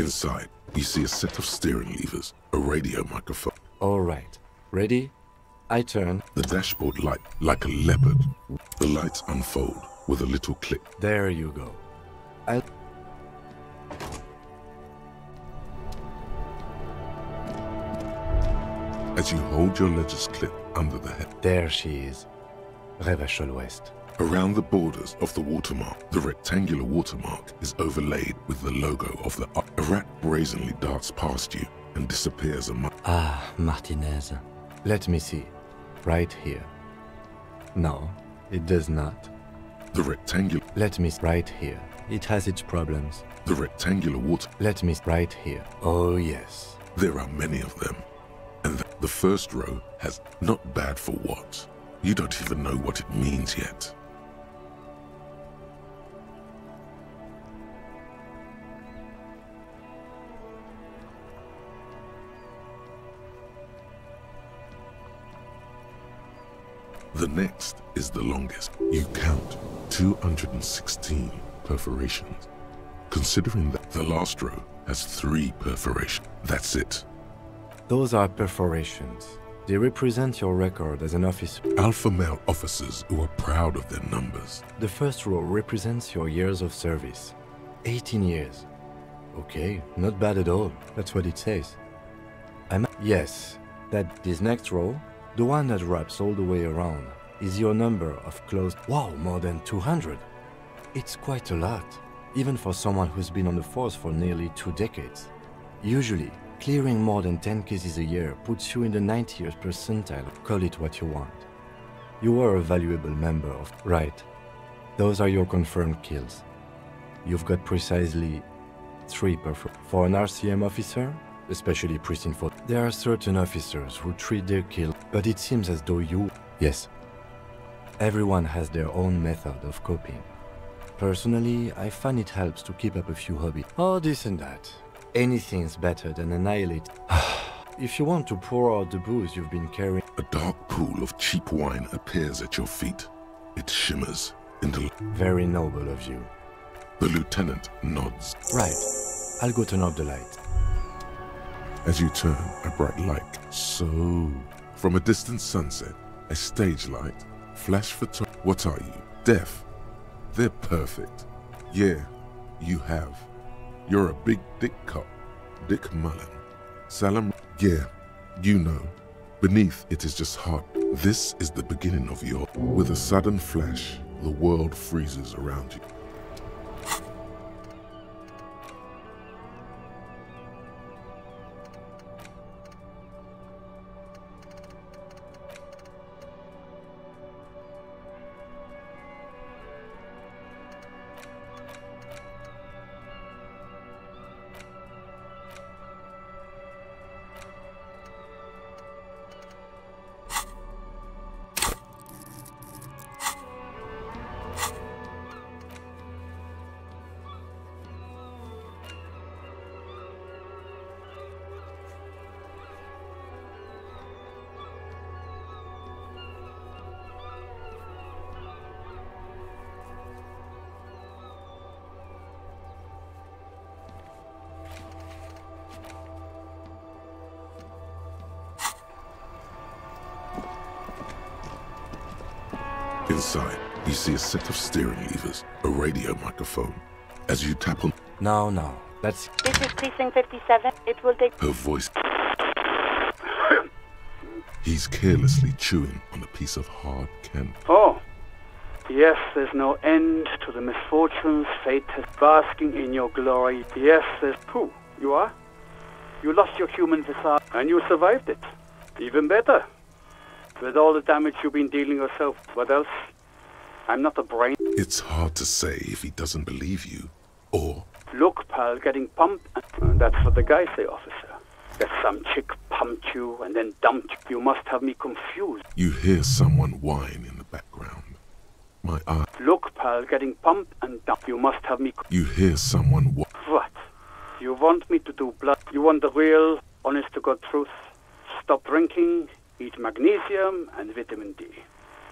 Inside, you see a set of steering levers, a radio microphone. All right. Ready? I turn. The dashboard light like a leopard. The lights unfold with a little click. There you go. As you hold your ledger's clip under the head. There she is. Revachol West. Around the borders of the watermark, the rectangular watermark is overlaid with the logo of the A rat brazenly darts past you and disappears among... Ah, Martinez. Let me see. Right here. No, it does not. The rectangular... Let me see. Right here. It has its problems. The rectangular water... Let me see. Right here. Oh, yes. There are many of them. And the first row has not bad for what? You don't even know what it means yet. The next is the longest. You count 216 perforations. Considering that the last row has 3 perforations. That's it. Those are perforations. They represent your record as an officer. Alpha male officers who are proud of their numbers. The first row represents your years of service. 18 years. Okay, not bad at all. That's what it says. Yes, that this next row, the one that wraps all the way around, is your number of closed... Wow, more than 200. It's quite a lot, even for someone who's been on the force for nearly 2 decades. Usually, clearing more than 10 cases a year puts you in the 90th percentile. Call it what you want. You are a valuable member of... Right. Those are your confirmed kills. You've got precisely 3 for an RCM officer, especially pristine for... There are certain officers who treat their kill, but it seems as though you... Yes. Everyone has their own method of coping. Personally, I find it helps to keep up a few hobbies. Oh, this and that. Anything's better than annihilate. If you want to pour out the booze you've been carrying... A dark pool of cheap wine appears at your feet. It shimmers into... Very noble of you. The lieutenant nods. Right. I'll go turn off the light. As you turn, a bright light. So, from a distant sunset, a stage light, flash for... What are you? Deaf? They're perfect. Yeah, you have. You're a big dick cop. Dick Mullen. Salam... Yeah, you know. Beneath it is just hot. This is the beginning of your... With a sudden flash, the world freezes around you. Inside, you see a set of steering levers, a radio microphone. As you tap on... No, that's... This is Precinct 57. It will take... Her voice... He's carelessly chewing on a piece of hard candy. Oh, yes, there's no end to the misfortunes fate has basking in your glory. Yes, there's... Who? You are? You lost your human visage, and you survived it. Even better. With all the damage you've been dealing yourself, what else? I'm not a brain. It's hard to say if he doesn't believe you, or... Look, pal, getting pumped. That's what the guys say, officer. That some chick pumped you and then dumped you. You must have me confused. You hear someone whine in the background. My eye... Look, pal, getting pumped and dumped. You must have me... You hear someone What? You want me to do blood? You want the real, honest-to-God truth? Stop drinking, eat magnesium and vitamin D.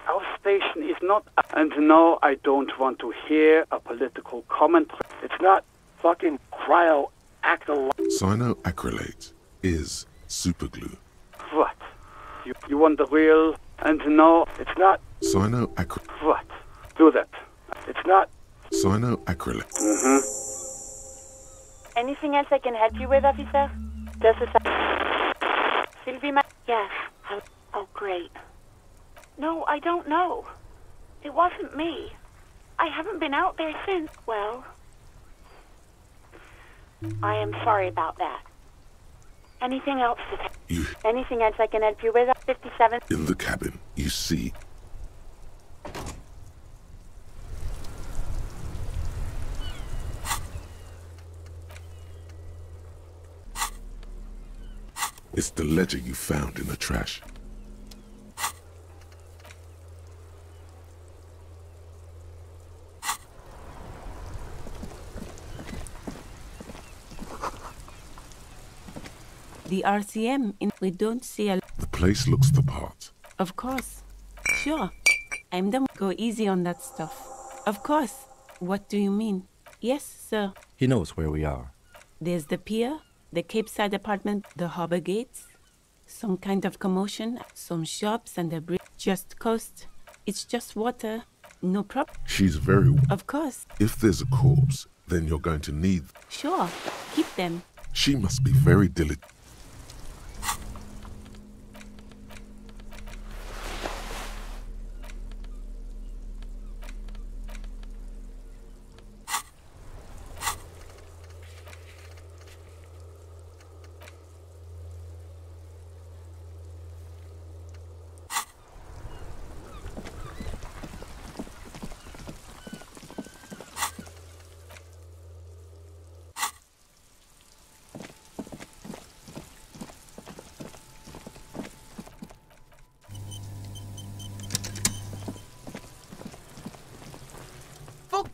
Our station is not... And no, I don't want to hear a political commentary. It's not fucking cryo act alike. Cyanoacrylate is superglue. What? You want the real? And no, it's not. Cyanoacrylate. What? Do that. It's not. Cyanoacrylate. Anything else I can help you with, officer? Just a Sylvie, yes. Oh, great. No, I don't know. It wasn't me. I haven't been out there since. Well, I am sorry about that. Anything else to Anything else I can help you with, 57? In the cabin, you see. It's the ledger you found in the trash. The RCM, we don't see a... The place looks the part. Of course. Sure. I'm the... Go easy on that stuff. Of course. What do you mean? Yes, sir. He knows where we are. There's the pier, the Cape Side apartment, the harbor gates. Some kind of commotion, some shops and a bridge. Just coast. It's just water. No problem. She's very... Of course. If there's a corpse, then you're going to need... Sure. Keep them. She must be very diligent.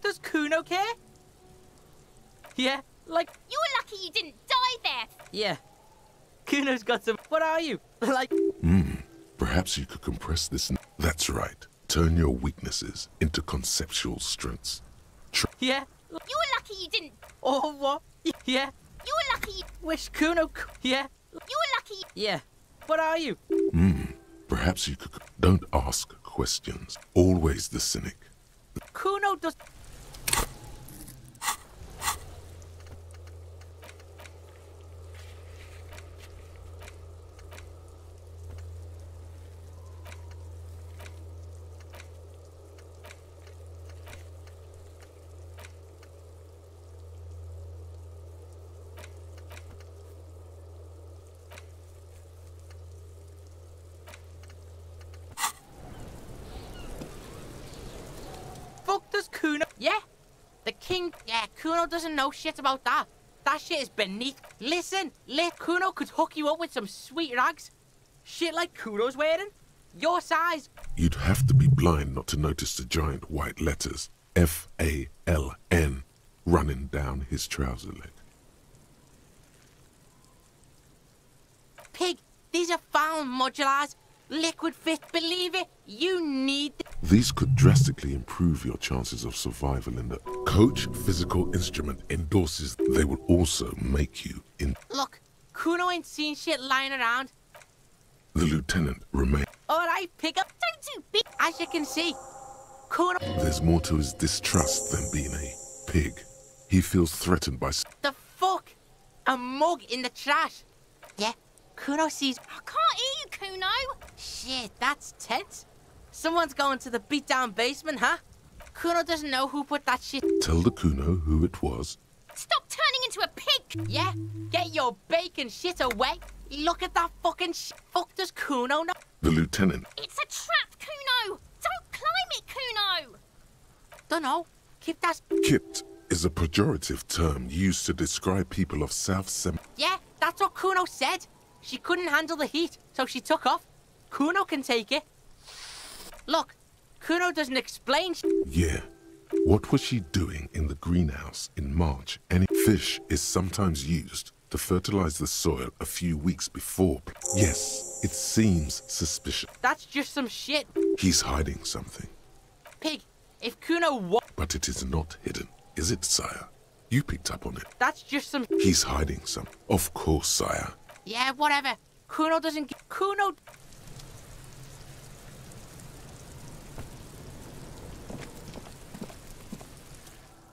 Does Kuno care? Yeah, like... You're lucky you didn't die there. Yeah. Kuno's got some... What are you? Like... Perhaps you could compress this... That's right. Turn your weaknesses into conceptual strengths. Yeah. You're lucky you didn't... Oh, what? Yeah. You're lucky you... Wish Kuno... Yeah. You're lucky... Yeah. What are you? Perhaps you could... Don't ask questions. Always the cynic. Kuno does... Fuck does Kuno... Yeah? The king... Yeah, Kuno doesn't know shit about that. That shit is beneath... Listen, Kuno could hook you up with some sweet rags. Shit like Kuno's wearing. Your size. You'd have to be blind not to notice the giant white letters F-A-L-N running down his trouser leg. Pig, these are found modulars. Liquid fit, believe it. You need... These could drastically improve your chances of survival in the... Coach Physical Instrument endorses they will also make you in... Look, Kuno ain't seen shit lying around. The lieutenant remains... Alright, pick up. Don't do big. As you can see, Kuno... There's more to his distrust than being a pig. He feels threatened by... The fuck? A mug in the trash. Yeah, Kuno sees... I can't hear you, Kuno. Shit, that's tense. Someone's going to the beat-down basement, huh? Kuno doesn't know who put that shit... Tell the Kuno who it was. Stop turning into a pig. Yeah, get your bacon shit away. Look at that fucking shit. Fuck does Kuno know? The lieutenant... It's a trap, Kuno. Don't climb it, Kuno. Dunno. Keep that... Kipped is a pejorative term used to describe people of South Sem... Yeah, that's what Kuno said. She couldn't handle the heat, so she took off. Kuno can take it. Look, Kuno doesn't explain Yeah. What was she doing in the greenhouse in March? Any fish is sometimes used to fertilize the soil a few weeks before. Yes, it seems suspicious. That's just some shit. He's hiding something. Pig, if Kuno But it is not hidden, is it, sire? You picked up on it. That's just some... He's hiding some. Of course, sire. Yeah, whatever. Kuno doesn't... Kuno...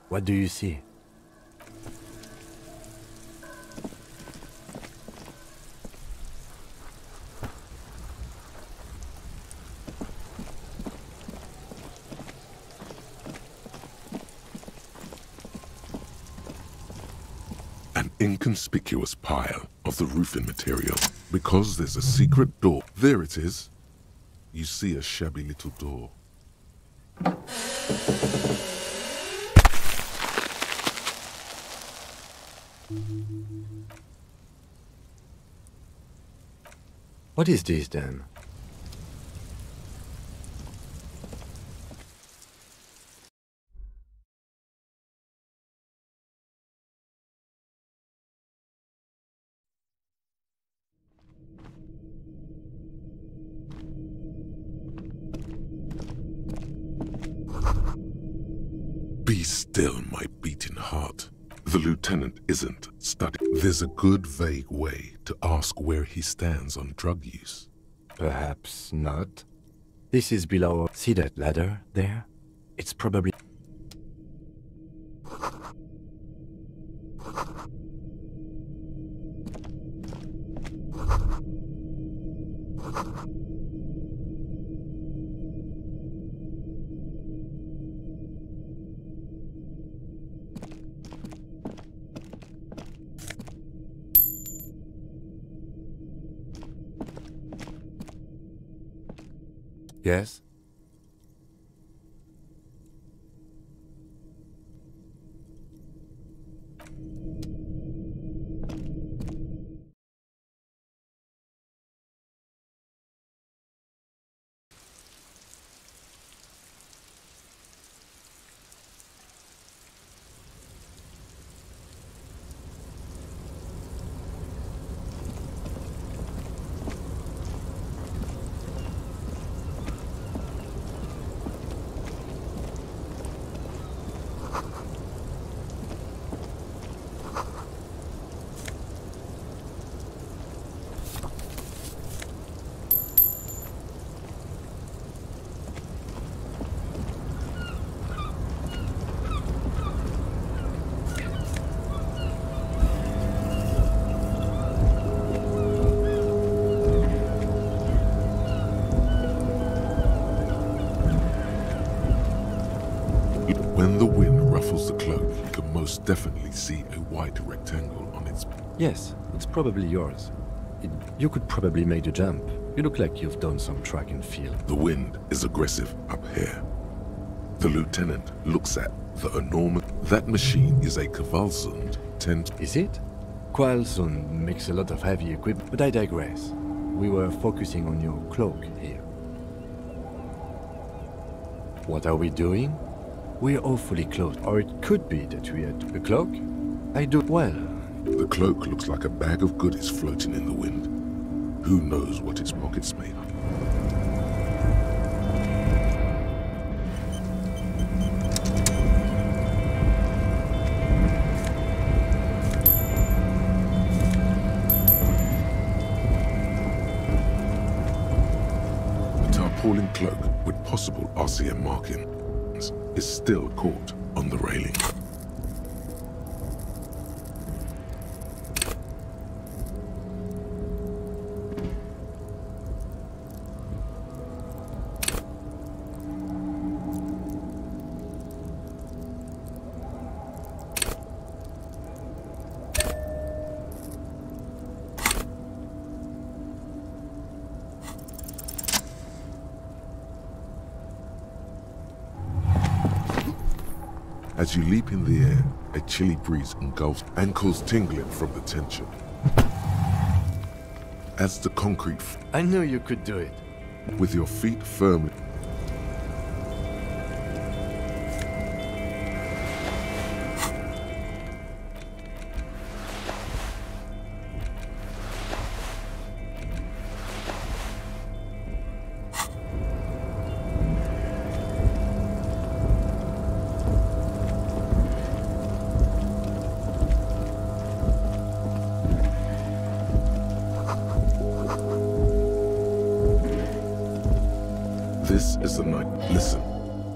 What do you see? An inconspicuous pile of the roofing material. Because there's a secret door. There it is. You see a shabby little door. What is this then? Be still, my beating heart. The lieutenant isn't studying. There's a good vague way to ask where he stands on drug use. Perhaps not. This is below. See that ladder there? It's probably... Yes? When the wind ruffles the cloak, you can most definitely see a white rectangle on its... Yes, it's probably yours. You could probably make the jump. You look like you've done some track and field. The wind is aggressive up here. The lieutenant looks at the enormous... That machine is a Kvalsund 10... Is it? Kvalsund makes a lot of heavy equipment, but I digress. We were focusing on your cloak here. What are we doing? We're awfully close. Or it could be that we had a cloak? I do... Well... The cloak looks like a bag of goodies floating in the wind. Who knows what its pockets made of? The tarpaulin cloak with possible RCM markings is still caught on the railing. As you leap in the air, a chilly breeze engulfs, ankles tingling from the tension. As the concrete... I knew you could do it. With your feet firmly... This is the night. Listen,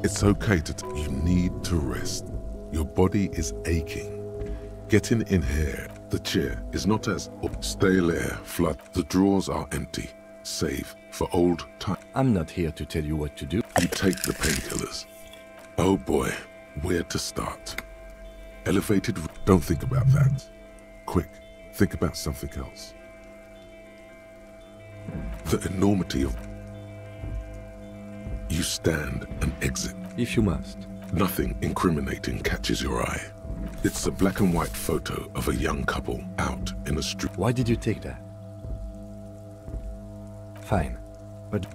it's okay to. You need to rest. Your body is aching. Getting in here, the chair is not as stale air, flood. The drawers are empty, save for old time. I'm not here to tell you what to do. You take the painkillers. Oh boy, where to start? Elevated. Don't think about that. Quick, think about something else. The enormity of. You stand and exit. If you must. Nothing incriminating catches your eye. It's a black and white photo of a young couple out in a street. Why did you take that? Fine, but...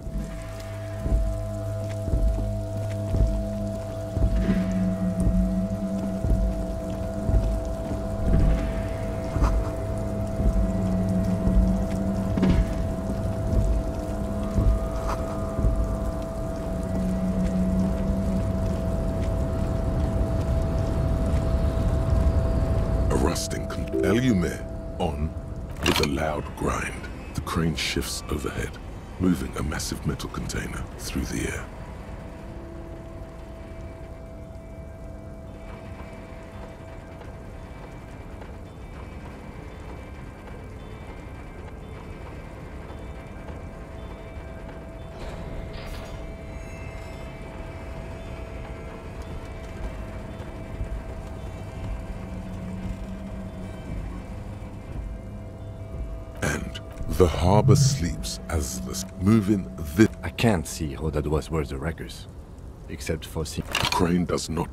Elysium on with a loud grind. The crane shifts overhead, moving a massive metal container through the air. The harbor sleeps as the moving this. I can't see how that was worth the wreckers, except for seeing. The crane does not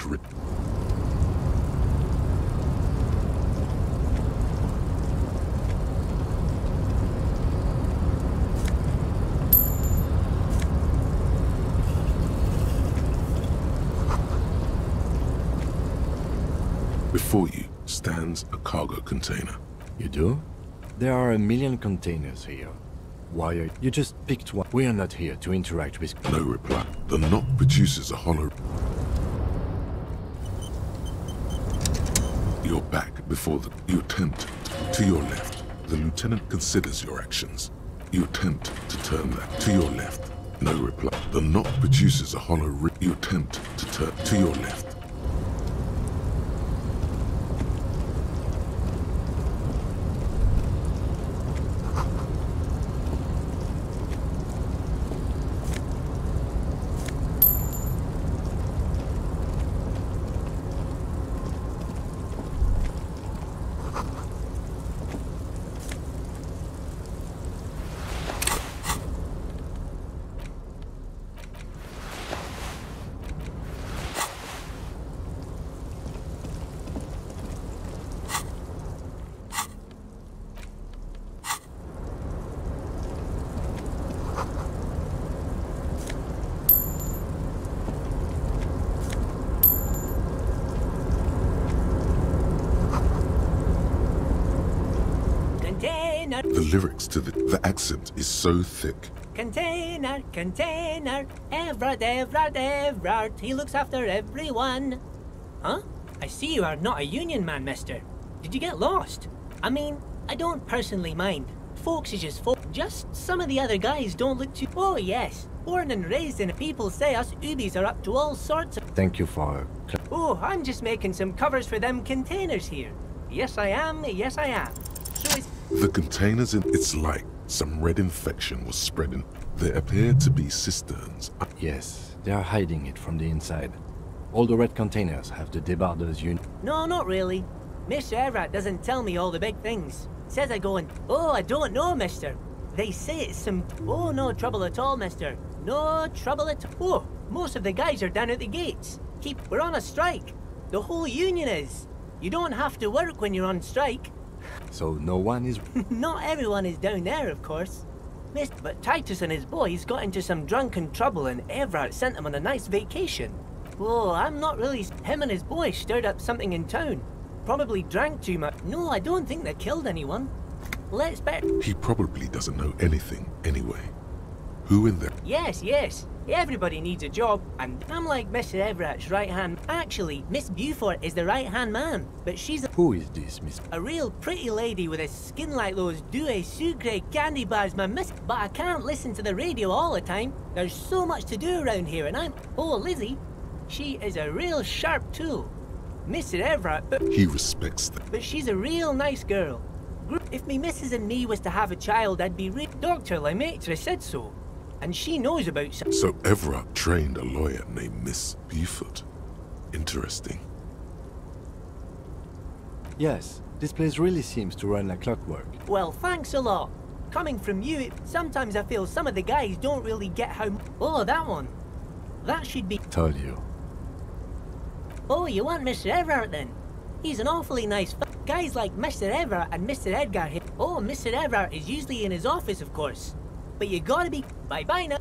Before you stands a cargo container. You do? There are a million containers here. Why are you just picked one? We are not here to interact with... No reply. The knock produces a hollow... You're back before you attempt to your left. The lieutenant considers your actions. You attempt to turn that to your left. No reply. The knock produces a hollow... You attempt to turn to your left. The lyrics to the accent is so thick. Container, container, Everard, he looks after everyone. Huh? I see you are not a union man, mister. Did you get lost? I mean, I don't personally mind. Folks is just folk. Just some of the other guys don't look too... Oh, yes. Born and raised in people say us Ubis are up to all sorts of... Thank you for... Oh, I'm just making some covers for them containers here. Yes, I am. Yes, I am. So it's... The containers in... It's like some red infection was spreading. There appear to be cisterns. Yes, they are hiding it from the inside. All the red containers have the debarders unit. No, not really. Mr. Everett doesn't tell me all the big things. Says I go and... Oh, I don't know, mister. They say it's some... Oh, no trouble at all, mister. No trouble at all. Oh, most of the guys are down at the gates. We're on a strike. The whole union is. You don't have to work when you're on strike. So no one is... Not everyone is down there, of course. But Titus and his boys got into some drunken trouble and Everett sent them on a nice vacation. Oh, I'm not really... Him and his boys stirred up something in town. Probably drank too much. No, I don't think they killed anyone. Let's bet... He probably doesn't know anything anyway. Who in there? Yes, yes. Everybody needs a job, and I'm like Mr. Everett's right-hand... Actually, Miss Beaufort is the right-hand man, but she's Who is this, Miss? a real pretty lady with a skin like those Douai Sucre candy bars, my miss. But I can't listen to the radio all the time. There's so much to do around here, and I'm... Oh, Lizzie, she is a real sharp tool. Mr. Everett, He respects them. but she's a real nice girl. If me missus and me was to have a child, I'd be Dr. Lemaitre said so. And she knows about... So Everett trained a lawyer named Miss Beaufort. Interesting. Yes, this place really seems to run like clockwork. Well, thanks a lot. Coming from you, sometimes I feel some of the guys don't really get how... Oh, that one. That should be... Told you. Oh, you want Mr. Everett then? He's an awfully nice guys like Mr. Everett and Mr. Edgar here. Oh, Mr. Everett is usually in his office, of course. But you gotta be... Bye-bye now.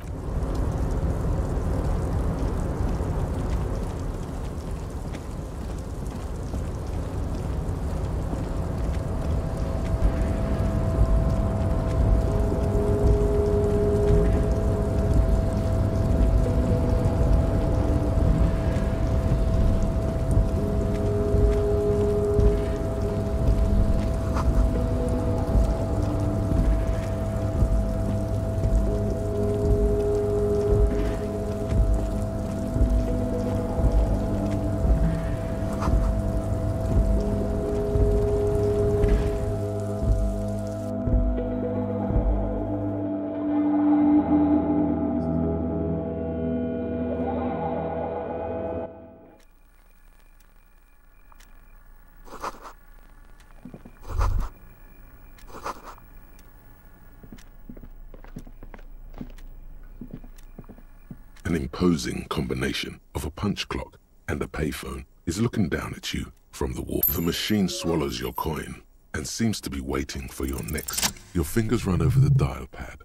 An imposing combination of a punch clock and a payphone is looking down at you from the wall. The machine swallows your coin and seems to be waiting for your next. Your fingers run over the dial pad.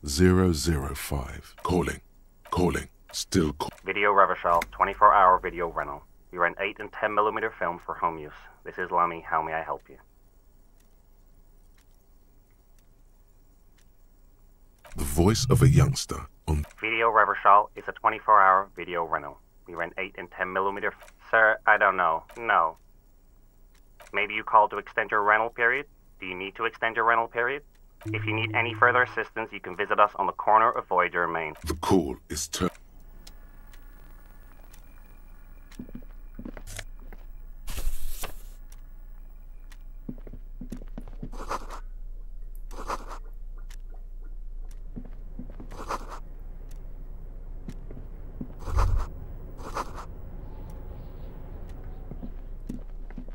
005. Calling. Still call. Video Reversal, 24-hour video rental. We rent 8 and 10mm film for home use. This is Lammy. How may I help you? The voice of a youngster on... Video Reversal is a 24-hour video rental. We rent 8 and 10mm... Sir, I don't know. No. Maybe you called to extend your rental period? Do you need to extend your rental period? If you need any further assistance, you can visit us on the corner of Voyager and Main. The call is turned.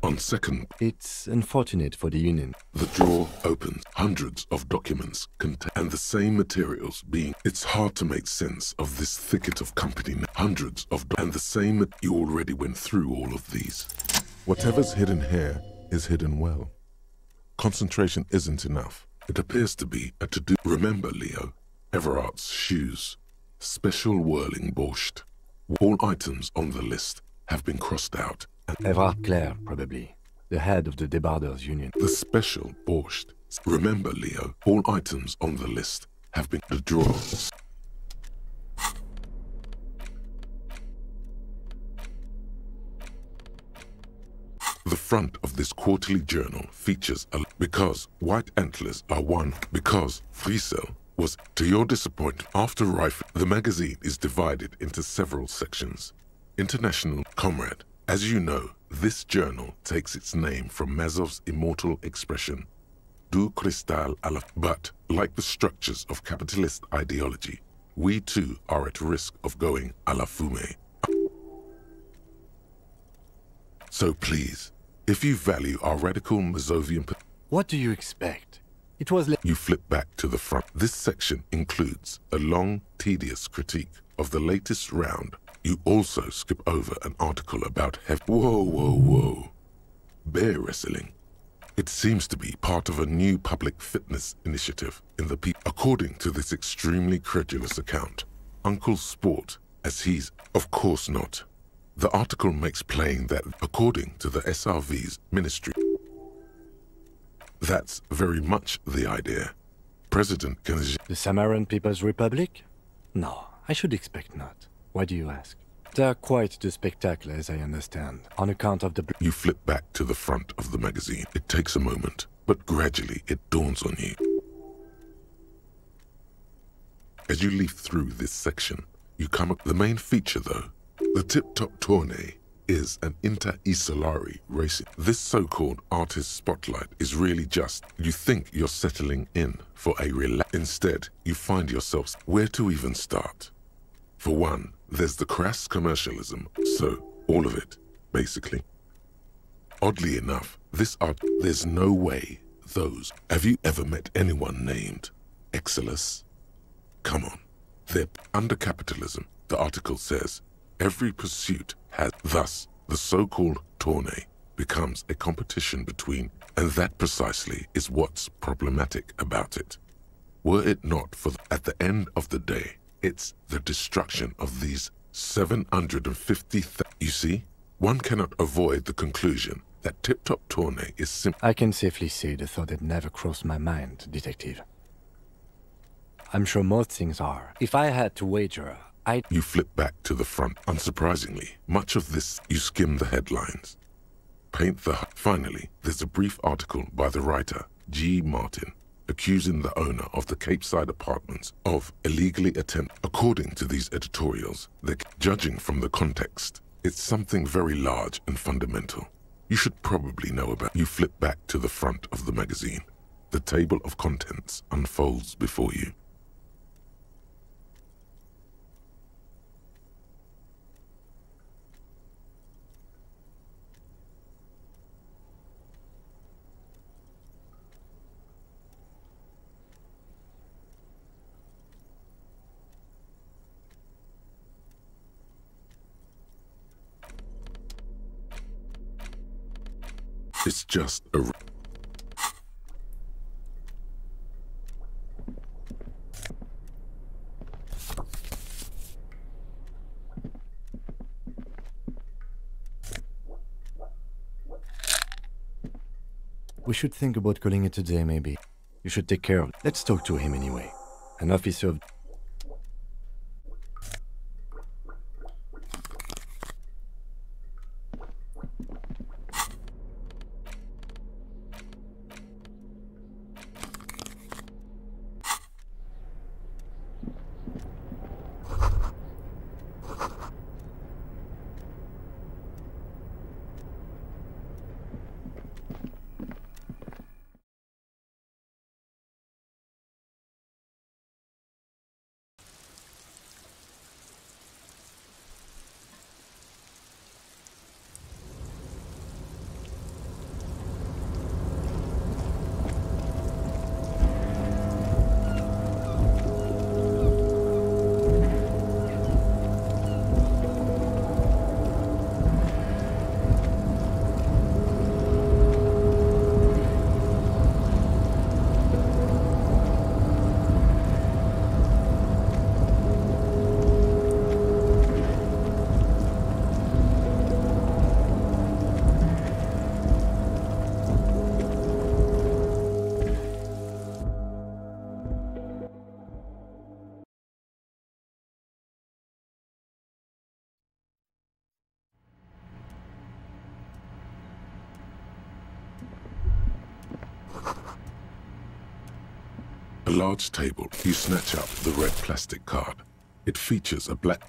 On second, It's unfortunate for the Union. the drawer opens. Hundreds of documents contain and the same materials being. It's hard to make sense of this thicket of company. Hundreds of and the same. You already went through all of these. Whatever's hidden here is hidden well. Concentration isn't enough. It appears to be a to-do. Remember, Leo, Everart's shoes. Special whirling borscht. All items on the list have been crossed out. Everard Clare, probably. The head of the Debarders Union. The special borscht. Remember, Leo, all items on the list have been the drawers. The front of this quarterly journal features a because white antlers are one because Friesel was to your disappointment after rifle. The magazine is divided into several sections. International Comrade. As you know, this journal takes its name from Mazov's immortal expression, du cristal à la... But, like the structures of capitalist ideology, we too are at risk of going à la fumée. So please, if you value our radical Mazovian... What do you expect? It was... You flip back to the front. This section includes a long, tedious critique of the latest round. You also skip over an article about Whoa. Bear wrestling. It seems to be part of a new public fitness initiative in the people. According to this extremely credulous account, Uncle Sport, as he's... Of course not. The article makes plain that, according to the SRV's ministry, that's very much the idea. president can... The Samaran People's Republic? No, I should expect not. Why do you ask? They're quite the spectacle, as I understand, on account of the... You flip back to the front of the magazine. It takes a moment, but gradually it dawns on you. As you leaf through this section, you come up the main feature though. The tip-top tournée is an inter-isolari racing. This so-called artist spotlight is really just, you think you're settling in for a relax. Instead, you find yourselves where to even start. For one, there's the crass commercialism, so all of it, basically. Oddly enough, there's no way those... Have you ever met anyone named Exilus? Come on. They're under capitalism, the article says. Every pursuit has... Thus, the so-called tournée becomes a competition between... And that precisely is what's problematic about it. Were it not for... At the end of the day, it's the destruction of these 750,000... You see, one cannot avoid the conclusion that tip-top tournée is simply... I can safely say the thought had never crossed my mind, Detective. I'm sure most things are. If I had to wager, I'd... You flip back to the front. Unsurprisingly, much of this, you skim the headlines. Paint the... Finally, there's a brief article by the writer, G. Martin, accusing the owner of the Cape Side apartments of illegally According to these editorials, judging from the context, it's something very large and fundamental. You should probably know about... You flip back to the front of the magazine. The table of contents unfolds before you. It's just a... We should think about calling it a day, maybe. You should take care of it. Let's talk to him anyway. An officer of... A large table. You snatch up the red plastic card. It features a black...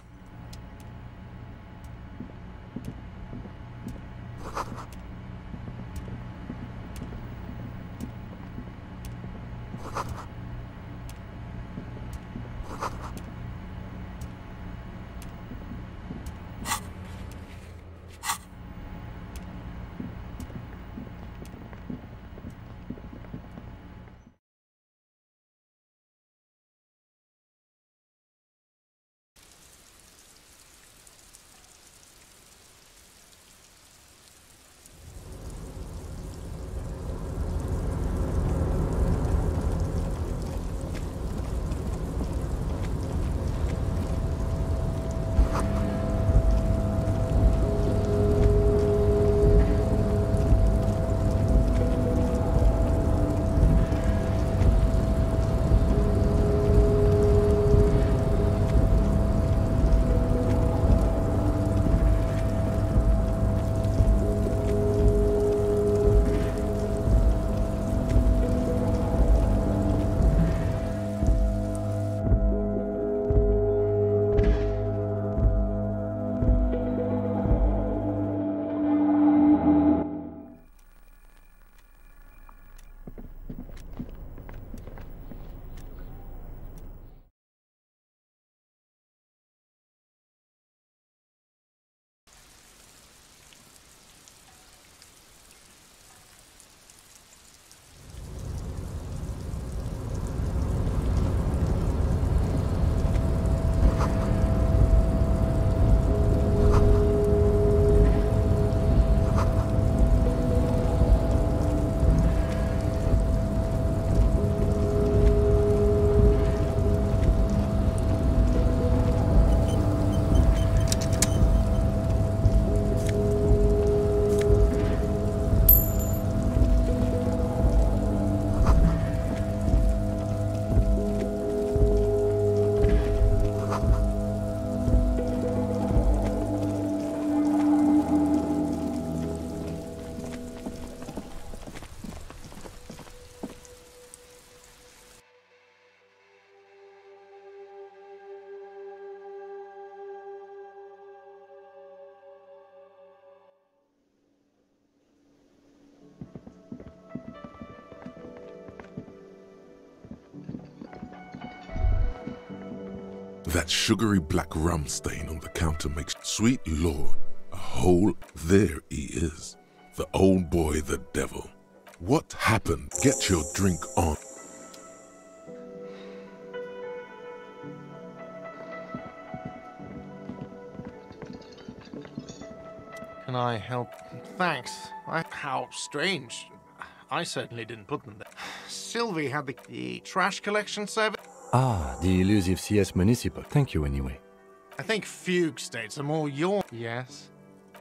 That sugary black rum stain on the counter makes... Sweet Lord, a hole... There he is. The old boy, the devil. What happened? Get your drink on. Can I help? Thanks. How strange. I certainly didn't put them there. Sylvie had the trash collection service. Ah, the elusive CS Municipal. Thank you anyway. I think Fugue states are more your... Yes.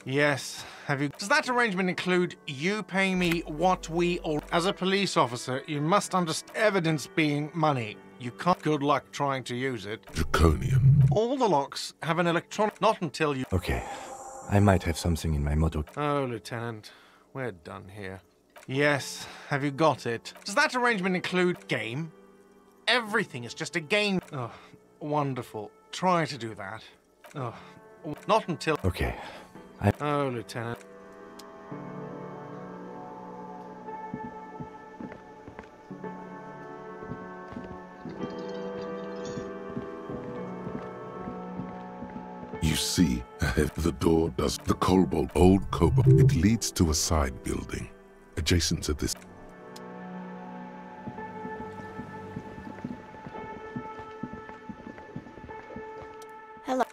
Yes. Have you... Does that arrangement include you paying me what we... Or as a police officer, you must understand evidence being money. You can't... Good luck trying to use it. Draconian. All the locks have an electronic... Not until you... Okay. I might have something in my motor. Oh, Lieutenant. We're done here. Yes. Have you got it? Does that arrangement include game? Everything is just a game. Oh, wonderful. Try to do that. Oh, not until... Okay. Oh, Lieutenant. You see, ahead the door does the Cobalt, old Cobalt. It leads to a side building, adjacent to this. Hello.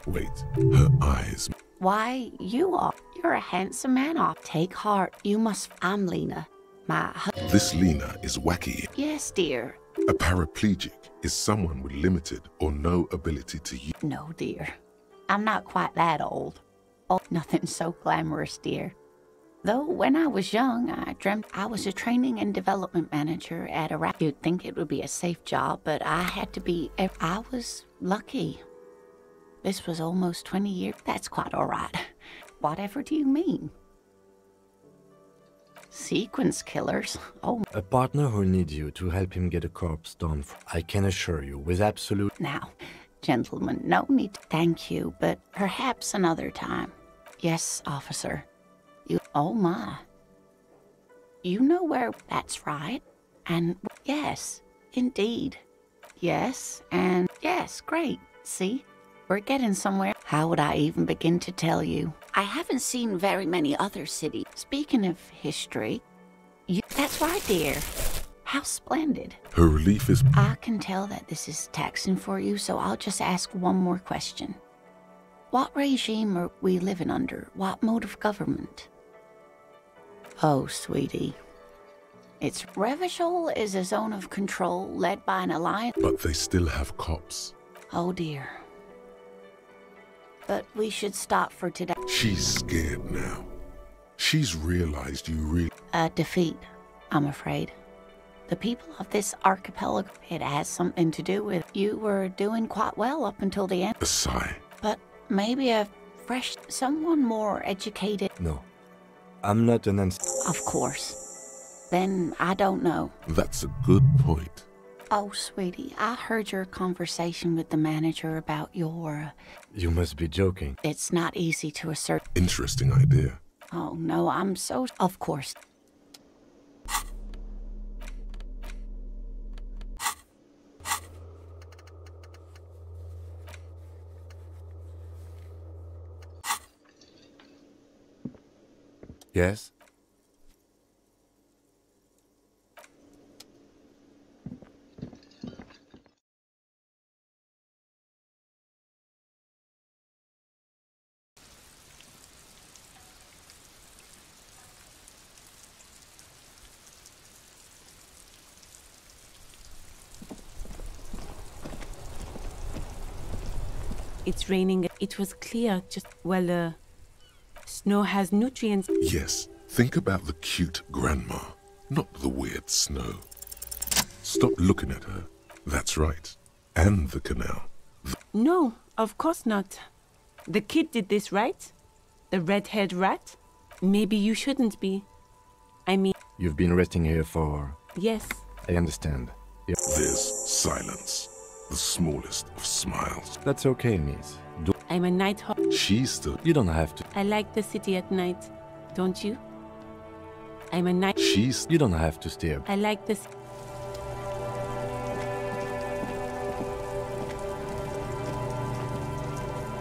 Wait, her eyes. Why, you are. You're a handsome man. Take heart. You must... I'm Lena. This Lena is wacky. Yes, dear. A paraplegic is someone with limited or no ability to use. No, dear. I'm not quite that old. Oh, nothing so glamorous, dear. Though when I was young, I dreamt I was a training and development manager at a... You'd think it would be a safe job, but I had to be... I was lucky. This was almost 20 years. That's quite all right. Whatever do you mean? Sequence killers? Oh. A partner who needs you to help him get a corpse done. I can assure you, with absolute... Now, gentlemen, no need to thank you, but perhaps another time. Yes, officer. You... Oh, my. You know where... That's right. And... Yes, indeed. Yes, and... Yes, great. See? We're getting somewhere. How would I even begin to tell you? I haven't seen very many other cities. Speaking of history, that's right, dear. How splendid. Her relief is... I can tell that this is taxing for you, so I'll just ask one more question. What regime are we living under? What mode of government? Oh, sweetie. It's Revachol is a zone of control led by an alliance. But they still have cops. Oh, dear. But we should stop for today. She's scared now. She's realized you really... A defeat, I'm afraid. The people of this archipelago, it has something to do with... You were doing quite well up until the end. A sigh. But maybe a fresh... Someone more educated... No. I'm not an... Of course. Then I don't know. That's a good point. Oh, sweetie, I heard your conversation with the manager about your... You must be joking. It's not easy to assert... Interesting idea. Oh, no, I'm so... Of course. Yes? It's raining. It was clear, just... Well, snow has nutrients. Yes, think about the cute grandma, not the weird snow. Stop looking at her. That's right. And the canal. No, of course not. The kid did this, right? The red-haired rat? Maybe you shouldn't be. I mean... You've been resting here for... Yes. I understand. Yeah. There's silence. The smallest of smiles. That's okay, miss. I'm a night hawk. She's still... You don't have to. I like the city at night, don't you? I'm a night... You don't have to stay up. I like this...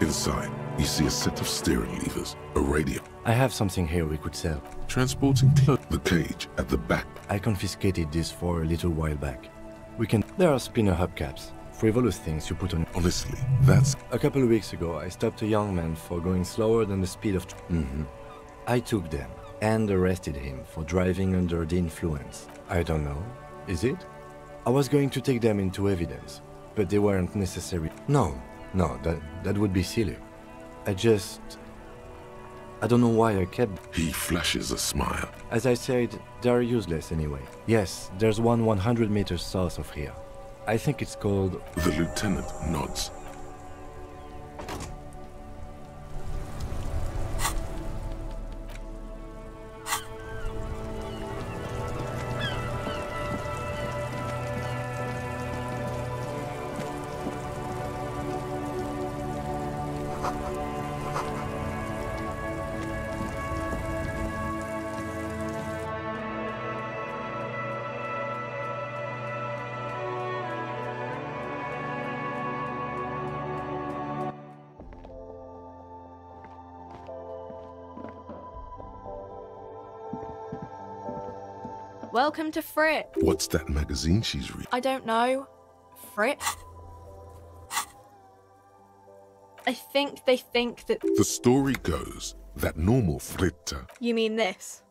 Inside, you see a set of steering levers, a radio, I have something here we could sell. transporting the cage at the back. I confiscated this for a little while back. There are spinner hubcaps, frivolous things you put on. Honestly, that's... A couple of weeks ago, I stopped a young man for going slower than the speed of... I took them and arrested him for driving under the influence. I don't know, is it? I was going to take them into evidence, but they weren't necessary. No, that would be silly. I don't know why I kept... He flashes a smile. As I said, they're useless anyway. Yes, there's one 100 meters south of here. I think it's called... The lieutenant nods. Welcome to Frit. What's that magazine she's reading? I don't know. Frit? I think they think that... The story goes that normal Fritta You mean this?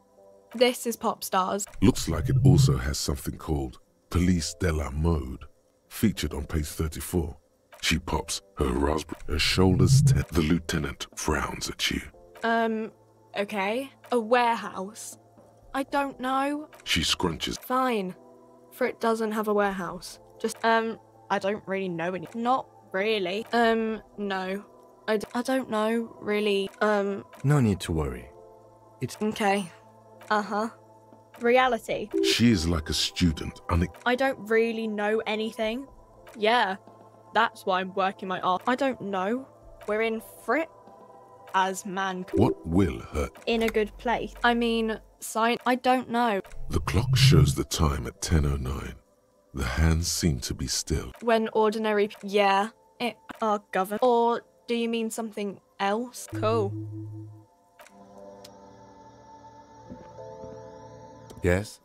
This is Pop Stars. looks like it also has something called Police de la Mode, featured on page 34. She pops her raspberry, her shoulders tense. The lieutenant frowns at you. Okay. A warehouse? I don't know. She scrunches. Fine. Frit doesn't have a warehouse. Just, I don't really know any. Not really. No. I don't know, really. No need to worry. It's... Okay. Uh-huh. Reality. She is like a student, I don't really know anything. Yeah. That's why I'm working my arse. I don't know. We're in Frit as man. What will hurt? In a good place. I mean, I don't know. The clock shows the time at 10:09. The hands seem to be still. When ordinary... Yeah. It are governed. Or do you mean something else? Cool. Yes?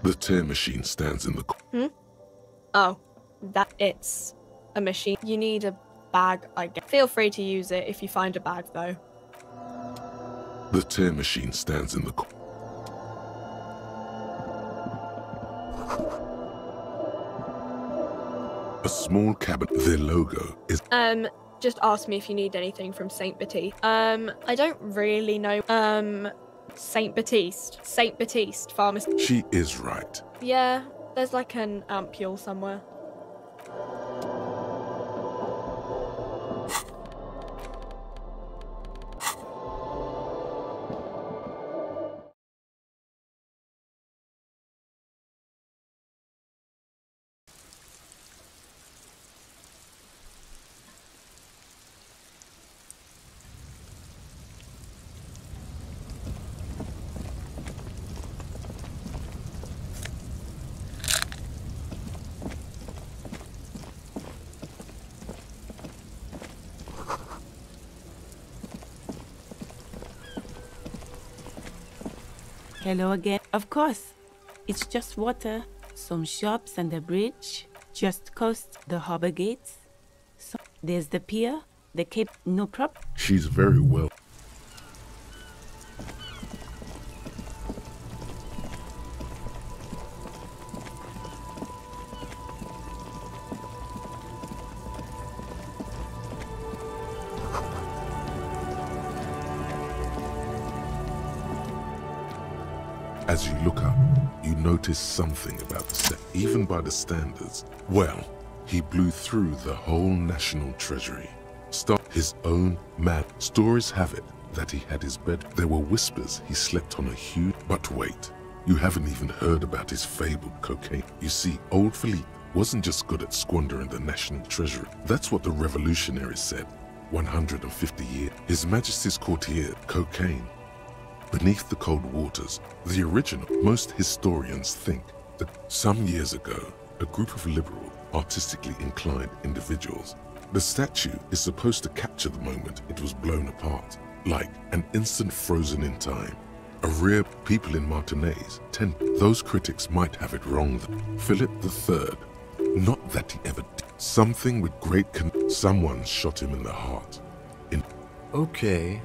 The tear machine stands in the... Oh, that it's a machine. You need a bag, I guess. Feel free to use it if you find a bag, though. The tear machine stands in the... A small cabin. Their logo is... Just ask me if you need anything from Saint Baptiste. I don't really know. Saint Baptiste. Saint Baptiste Pharmacy. She is right. Yeah, there's like an ampule somewhere. Hello again. Of course. It's just water, some shops and a bridge, just coast, the harbor gates. So there's the pier, the cape, no prop. She's very well. As you look up, you notice something about the set, even by the standards. Well, he blew through the whole national treasury. Start his own mad. Stories have it that he had his bed. There were whispers he slept on a huge... But wait, you haven't even heard about his fabled cocaine. You see, old Philippe wasn't just good at squandering the national treasury. That's what the revolutionaries said 150 years. His Majesty's courtier, cocaine. beneath the cold waters, the original. Most historians think that some years ago, a group of liberal, artistically inclined individuals. The statue is supposed to capture the moment it was blown apart, like an instant frozen in time. A rare people in Martinez tend. Those critics might have it wrong. Philip III, not that he ever did. Something with great someone shot him in the heart. Okay,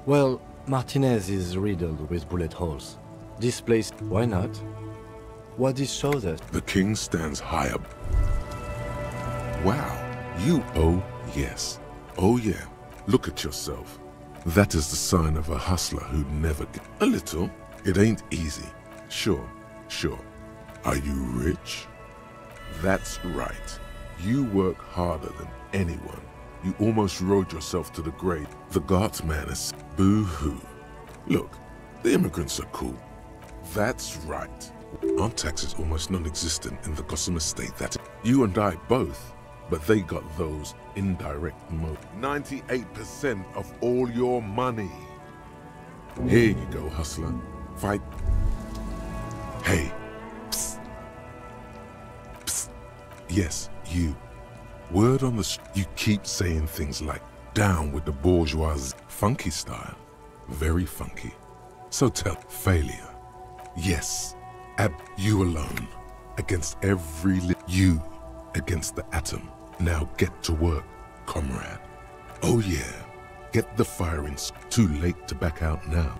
well, Martinez is riddled with bullet holes. This place, why not? What this shows us? The king stands high up. Wow, oh yes. Oh yeah, look at yourself. That is the sign of a hustler who'd never get a little. It ain't easy. Sure. Are you rich? That's right. You work harder than anyone. You almost rode yourself to the grave. The guardsman is boo-hoo. Look, the immigrants are cool. That's right. Our tax is almost non-existent in the Gotham estate. That you and I both, but they got those indirect modes. 98% of all your money. Here you go, hustler. Fight. Hey. Psst. Psst. Yes, you. Word on the street, you keep saying things like, down with the bourgeoisie. Funky style. Very funky. So tell, failure. Yes, you alone. Against every you. Against the atom. Now get to work, comrade. Oh yeah. Get the firing. Too late to back out now.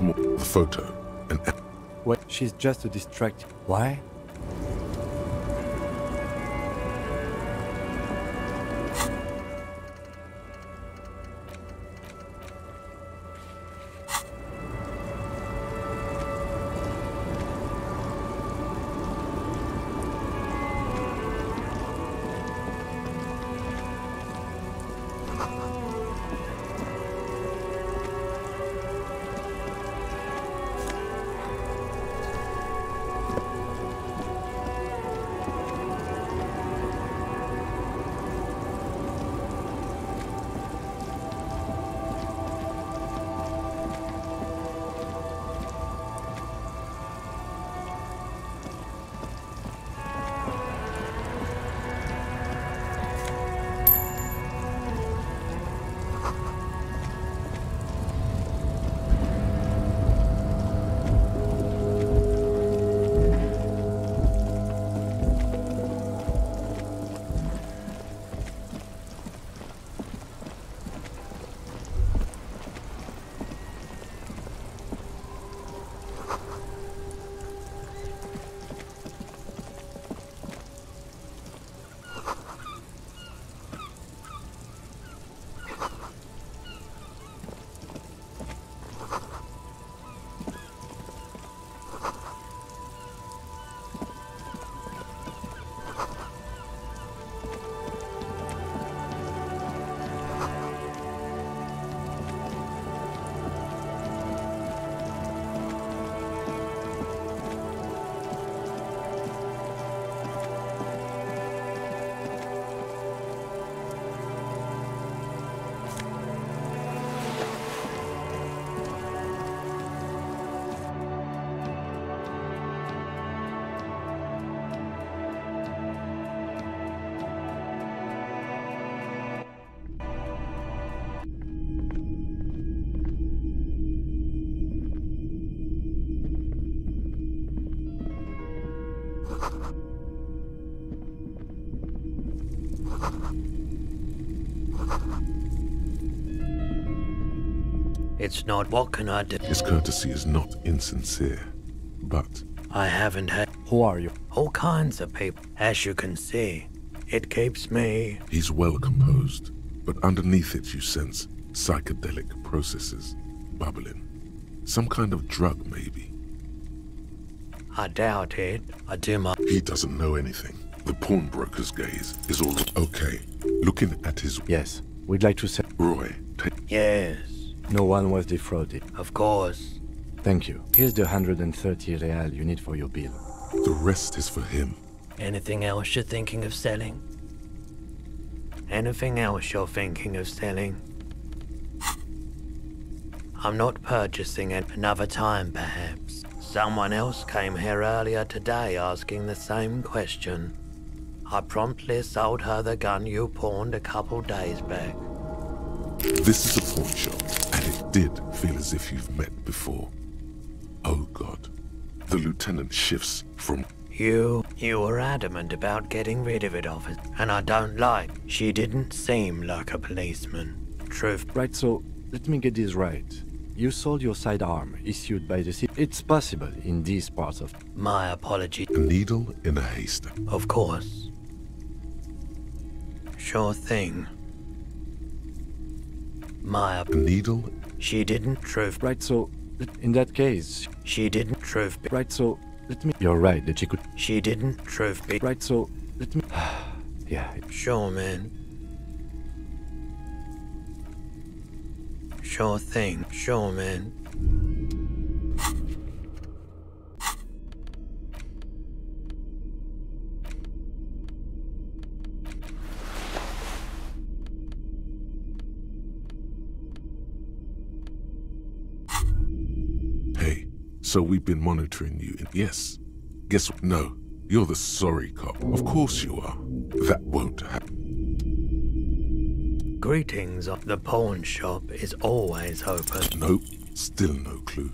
The photo and what? She's just a distract. Why? It's not. What can I do? His courtesy is not insincere, but I haven't had. Who are you? All kinds of people. As you can see, it keeps me. He's well composed, but underneath it you sense Psychedelic processes bubbling. Some kind of drug, maybe. I doubt it. I do my... He doesn't know anything. The pawnbroker's gaze is all okay. Looking at his... Yes, we'd like to say... Roy, take... Yes, No one was defrauded. of course. Thank you. Here's the 130 real you need for your bill. The rest is for him. Anything else you're thinking of selling? Anything else you're thinking of selling? I'm not purchasing it another time, perhaps. Someone else came here earlier today asking the same question. I promptly sold her the gun you pawned a couple days back. This is a pawn shop, and it did feel as if you've met before. Oh God. The lieutenant shifts from... You were adamant about getting rid of it, officer, and I don't like. She didn't seem like a policeman. Truth. Right, so let me get this right. You sold your sidearm issued by the city. It's possible in these parts of... My apology. A needle in a haystack. Of course. Sure thing. My... A needle... She didn't truth. Right, so in that case... She didn't truth. Right, so let me... You're right that she could... She didn't truth be... Right, so let me... Yeah. Sure, man. Sure thing. Sure, man. Hey, so we've been monitoring you. Yes. Guess what? No. You're the sorry cop. Of course you are. That won't happen. Greetings. The pawn shop is always open. Nope. Still no clue.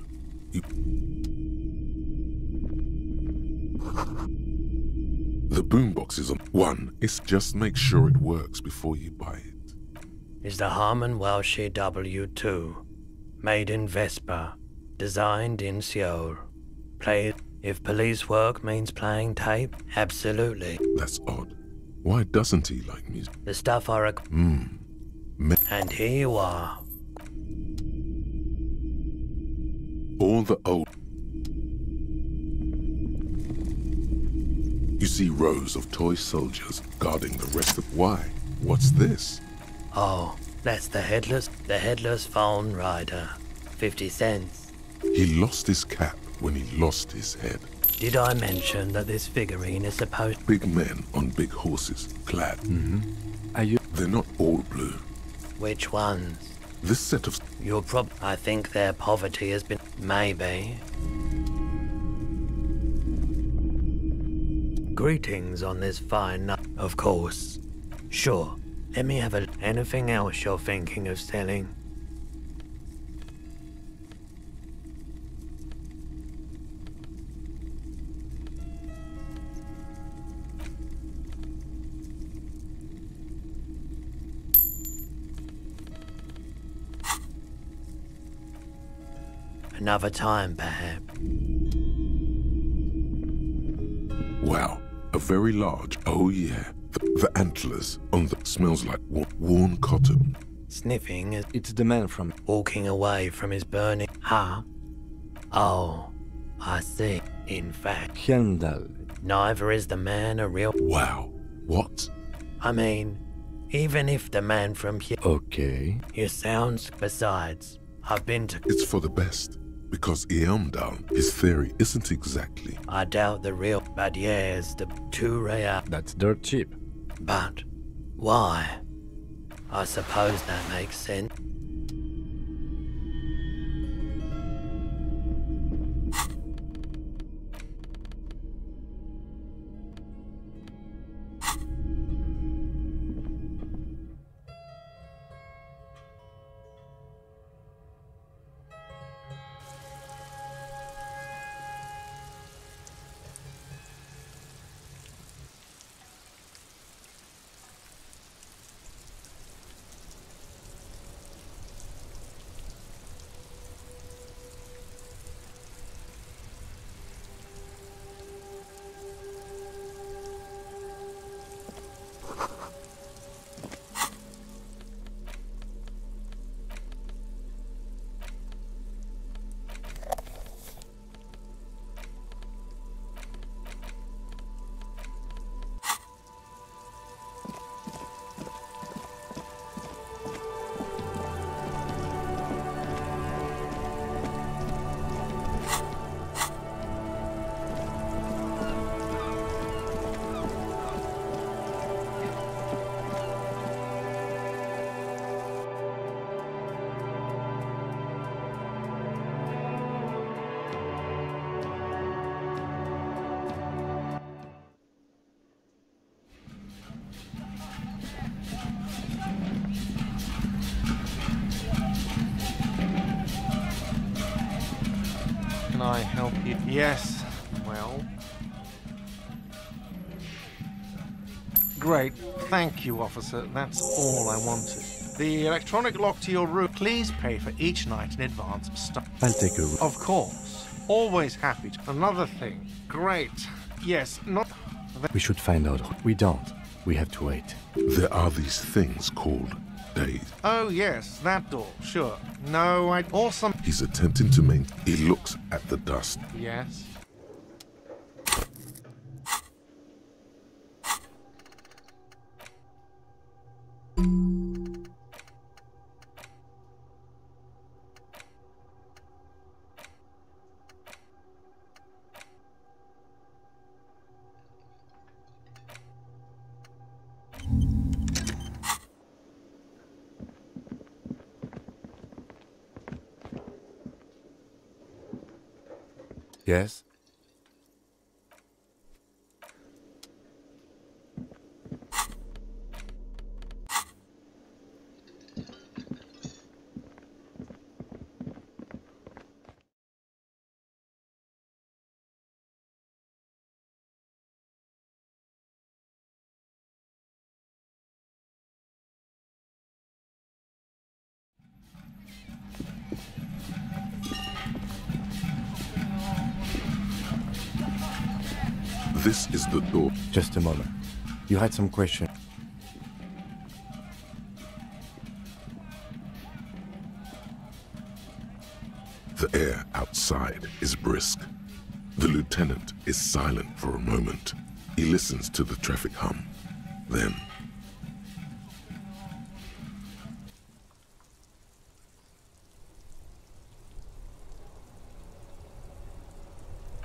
The boombox is on. One is just make sure it works before you buy it. Is the Harman Welsh W2. Made in Vespa. Designed in Seoul. Played. If police work means playing tape, absolutely. That's odd. Why doesn't he like music? The stuff I And here you are. All the old... You see rows of toy soldiers guarding the rest of... Why? What's this? Oh, that's the headless phone rider. 50 cents. He lost his cap when he lost his head. Did I mention that this figurine is supposed... Big men on big horses, clad. Are you... They're not all blue. Which ones? This set of... I think their poverty has been... Maybe. Greetings on this fine night. Of course. Sure. Let me have a... Anything else you're thinking of selling? Another time, perhaps. Wow, a very large... Oh yeah, the antlers on the... Smells like worn cotton. Sniffing is... It's the man from... Walking away from his burning... Huh? Oh, I see. In fact... Hyundai. Neither is the man a real... Wow, what? I mean, even if the man from here... Okay. You sounds... Besides, I've been to... It's for the best. Because Eamdal, his theory isn't exactly... I doubt the real... But yes, the 2 real... That's dirt cheap. But why? I suppose that makes sense. I help you? Yes. Well. Great. Thank you, officer. That's all I wanted. The electronic lock to your room. Please pay for each night in advance. I'll take a room. Of course. Always happy to. Another thing. Great. Yes, not... We should find out. We don't. We have to wait. There are these things called days. Oh, yes, that door. Sure. No, I... Awesome. He's attempting to He looks at the dust. Yes. Yes? This is the door. Just a moment. You had some question. The air outside is brisk. The lieutenant is silent for a moment. He listens to the traffic hum. Then...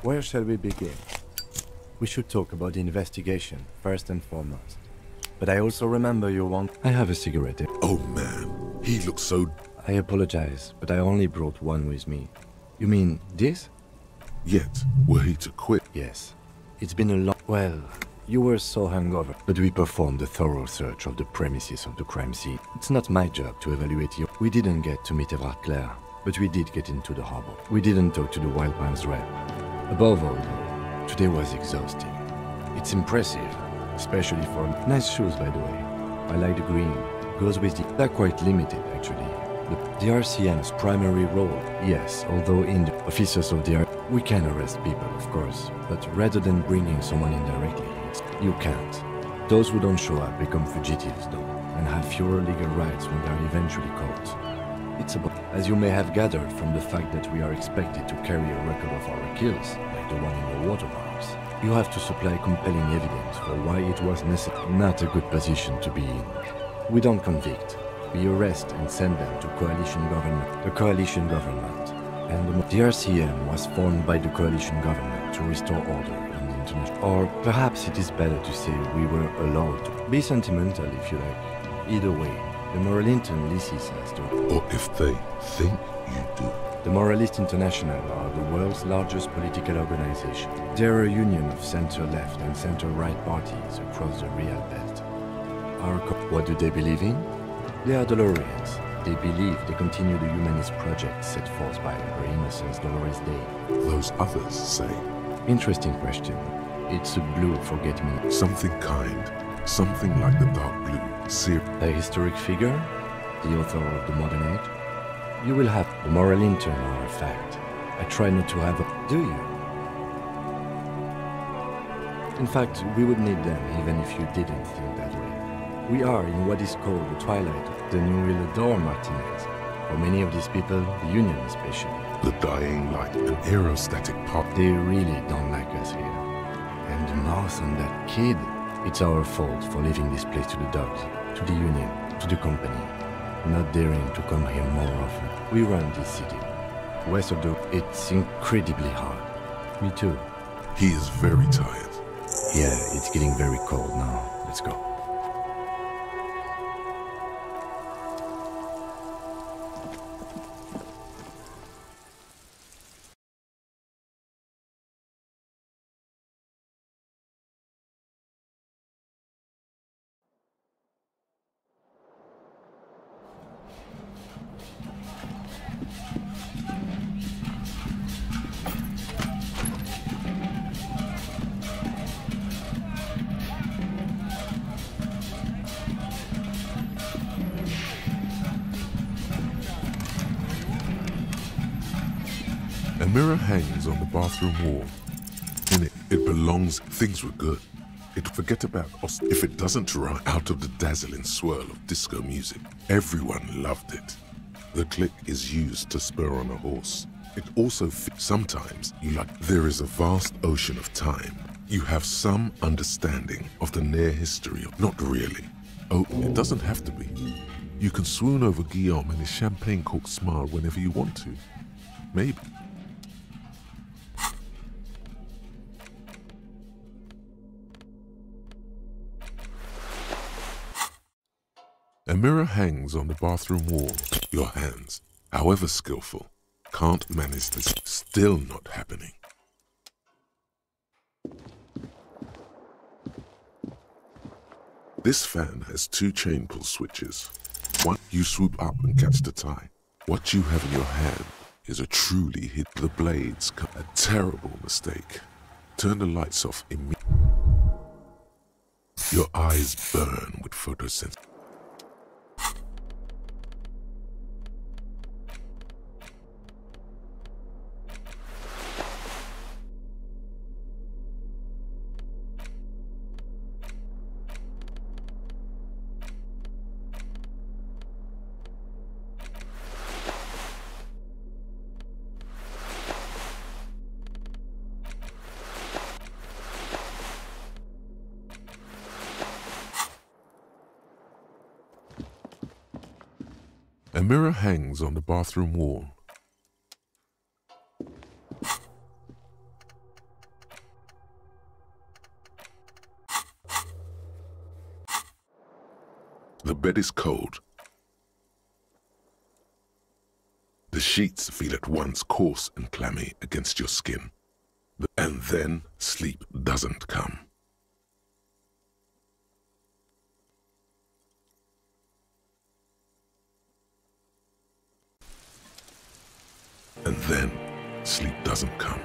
Where shall we begin? We should talk about the investigation, first and foremost. But I also remember you want... I have a cigarette. Oh man, he looks so... I apologize, but I only brought one with me. You mean this? Yet, were he to quit... Yes. It's been a long... Well, you were so hungover. But we performed a thorough search of the premises of the crime scene. It's not my job to evaluate you. We didn't get to meet Everard Clare, but we did get into the harbor. We didn't talk to the Wild Palms rep. Above all, though, today was exhausting. It's impressive, especially for... Nice shoes, by the way. I like the green. Goes with the... They're quite limited, actually. The RCM's primary role, yes, although in the officers of the... We can arrest people, of course, but rather than bringing someone in directly, you can't. Those who don't show up become fugitives, though, and have fewer legal rights when they're eventually caught. It's about... As you may have gathered from the fact that we are expected to carry a record of our kills, like the one in the water bombs, you have to supply compelling evidence for why it was necessary. Not a good position to be in. We don't convict. We arrest and send them to coalition government. The coalition government. And the RCM was formed by the coalition government to restore order in the international... Or perhaps it is better to say we were allowed to. Be sentimental if you like. Either way, the Moralist leases us to... Or if they think you do. The Moralist International are the world's largest political organization. They're a union of center-left and center-right parties across the Real Belt. What do they believe in? They are Dolorians. They believe they continue the humanist project set forth by Her Innocence Dolores Day. Those others say. Interesting question. It's a blue forget-me. Something kind. Something like the dark blue. A historic figure? The author of the modern age? You will have the moral intern are a fact. I try not to have a... Do you? In fact, we would need them even if you didn't think that way. We are in what is called the twilight. The new will adore Martinez. For many of these people, the Union especially. The dying light, an aerostatic pop. They really don't like us here. And the mouth on that kid. It's our fault for leaving this place to the dogs, to the Union, to the company. Not daring to come here more often. We run this city. West of the... It's incredibly hard. Me too. He is very tired. Yeah, it's getting very cold now. Let's go. A mirror hangs on the bathroom wall. In it, it belongs. Things were good. Forget about us if it doesn't run out of the dazzling swirl of disco music. Everyone loved it. The click is used to spur on a horse. It also sometimes you like. There is a vast ocean of time. You have some understanding of the near history of. Not really. Oh, it doesn't have to be. You can swoon over Guillaume and his champagne-corked smile whenever you want to. Maybe. A mirror hangs on the bathroom wall. Your hands, however skillful, can't manage this. Still not happening. This fan has 2 chain pull switches. One, you swoop up and catch the tie. What you have in your hand is a truly hit. The blades cut. A terrible mistake. Turn the lights off immediately. Your eyes burn with photosynthesis. A mirror hangs on the bathroom wall. The bed is cold. The sheets feel at once coarse and clammy against your skin. And then sleep doesn't come. And then, sleep doesn't come.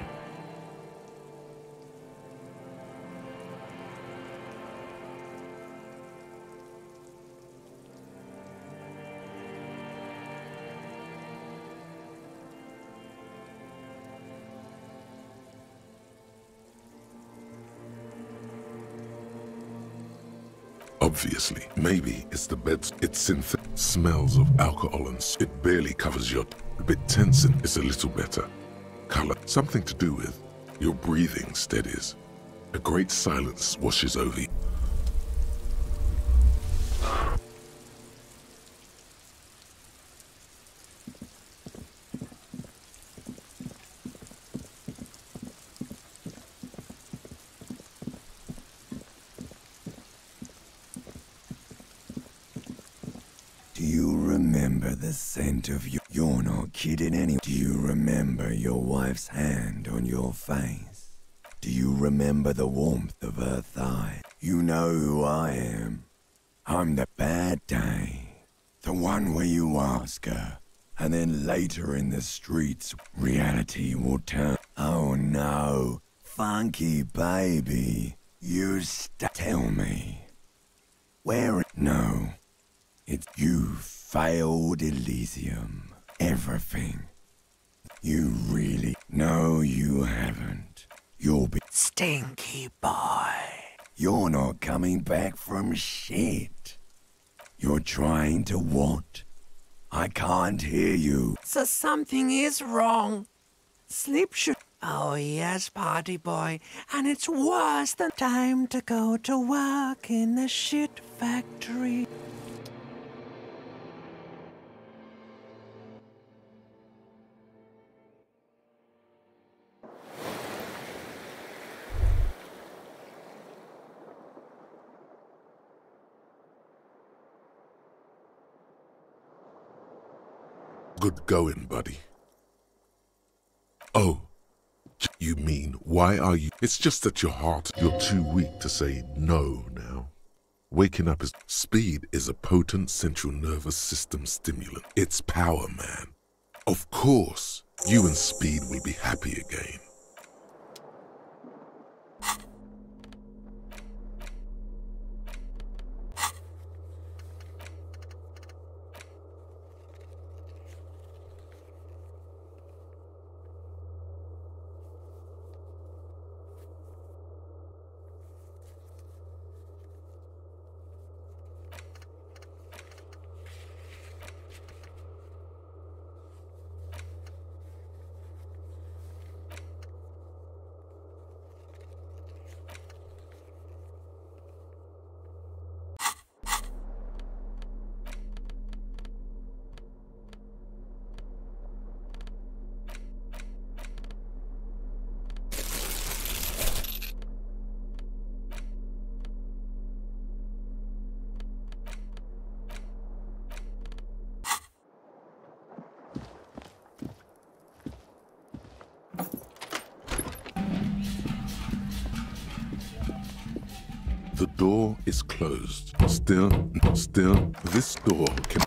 Obviously, maybe it's the bed's. It's synthetic. Smells of alcohol and it barely covers your. A bit tense and it's a little better. Color. Something to do with your breathing steadies. A great silence washes over you. Do you remember the scent of you? You're not kidding anyway. Do you remember your wife's hand on your face? Do you remember the warmth of her thigh? You know who I am. I'm the bad day. The one where you ask her, and then later in the streets, reality will turn. Oh no, funky baby. You tell me. Where? No. It's you failed Elysium. Everything. You really... No, you haven't. You'll be... Stinky boy. You're not coming back from shit. You're trying to what? I can't hear you. So something is wrong. Sleep should... Oh yes, party boy. And it's worse than time to go to work in the shit factory. Good going, buddy. Oh, you mean, why are you? It's just that you're too weak to say no now. Waking up is... Speed is a potent central nervous system stimulant. It's power, man. Of course, you and Speed will be happy again. The door is closed. Still, this door can...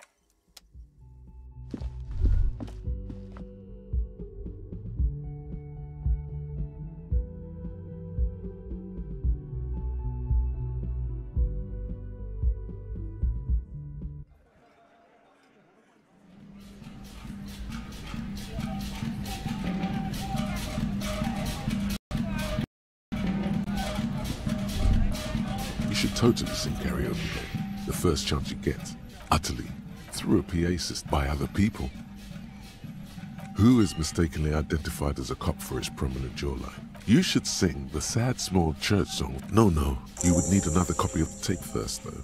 You should totally sing karaoke though, the first chance you get, utterly, through a PA system by other people. Who is mistakenly identified as a cop for his prominent jawline? You should sing the sad small church song. No, you would need another copy of the tape first though.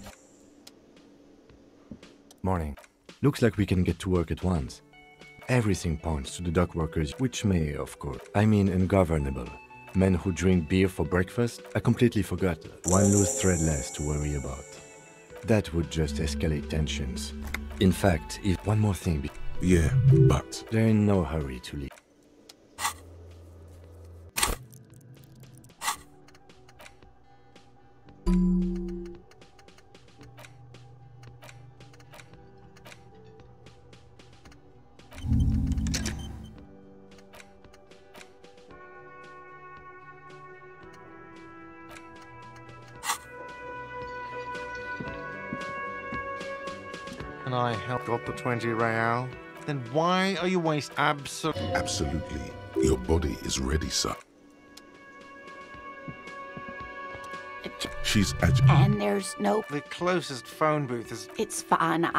Morning. Looks like we can get to work at once. Everything points to the dock workers, which may, of course, I mean ungovernable. Men who drink beer for breakfast? I completely forgot. One loose thread less to worry about. That would just escalate tensions. In fact, if one more thing... Yeah, but... They're in no hurry to leave. Can I help got the 20 real? Then why are you wasting Absolutely. Your body is ready, sir. She's And there's no... The closest phone booth is... It's fine,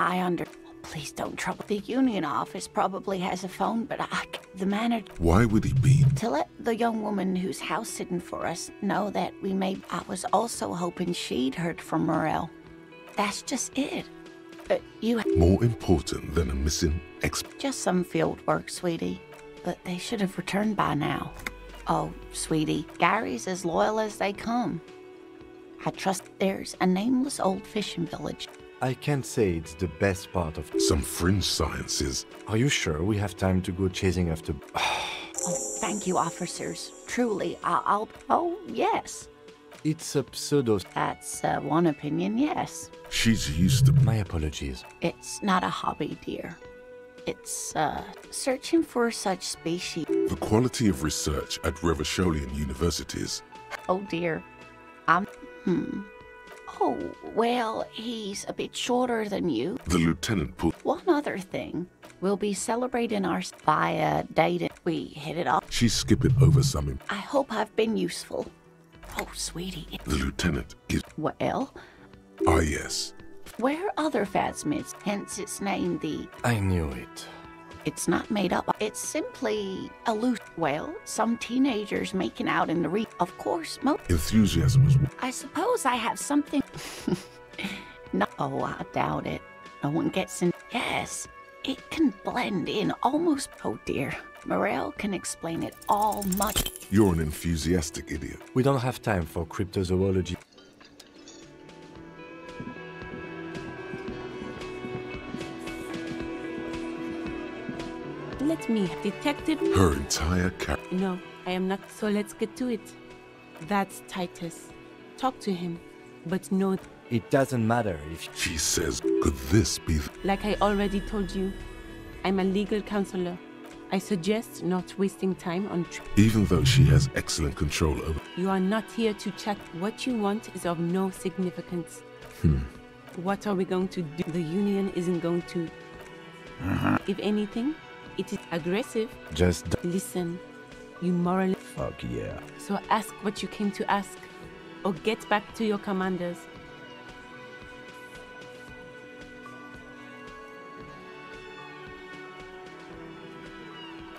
Please don't trouble. The union office probably has a phone, but the manager... Why would he be? To let the young woman who's house sitting for us know that we may... I was also hoping she'd heard from Morel. That's just it. But you... More important than a missing Just some field work, sweetie. But they should have returned by now. Oh, sweetie, Gary's as loyal as they come. I trust there's a nameless old fishing village. I can't say it's the best part of... Some fringe sciences. Are you sure we have time to go chasing after... Oh, thank you, officers. Truly, I'll... Oh, yes. It's a pseudo... That's one opinion, yes. She's used to... My apologies. It's not a hobby, dear. It's, searching for such species. The quality of research at Revacholian universities. Oh, dear. Oh, well, he's a bit shorter than you. The lieutenant put... One other thing. We'll be celebrating our... By, dating. We hit it off. She's skipping over something. I hope I've been useful. Oh, sweetie. The lieutenant is... Well? Ah, yes. Where other Phasmids, hence its name, the... I knew it. It's not made up. It's simply a loose... Well, some teenagers making out in the Of course, Enthusiasm is... I suppose I have something... No, oh, I doubt it. No one gets in... Yes, it can blend in almost... Oh, dear. Morel can explain it all much... You're an enthusiastic idiot. We don't have time for cryptozoology. Let me, detective... Her entire character... No, I am not, so let's get to it. That's Titus. Talk to him, but no... It doesn't matter if... She says, could this be... Like I already told you, I'm a legal counselor. I suggest not wasting time on... Even though she has excellent control over... You are not here to chat. What you want is of no significance. What are we going to do? The union isn't going to... If anything, it is aggressive. Just... Listen, you morally... Fuck yeah. So ask what you came to ask, or get back to your commanders.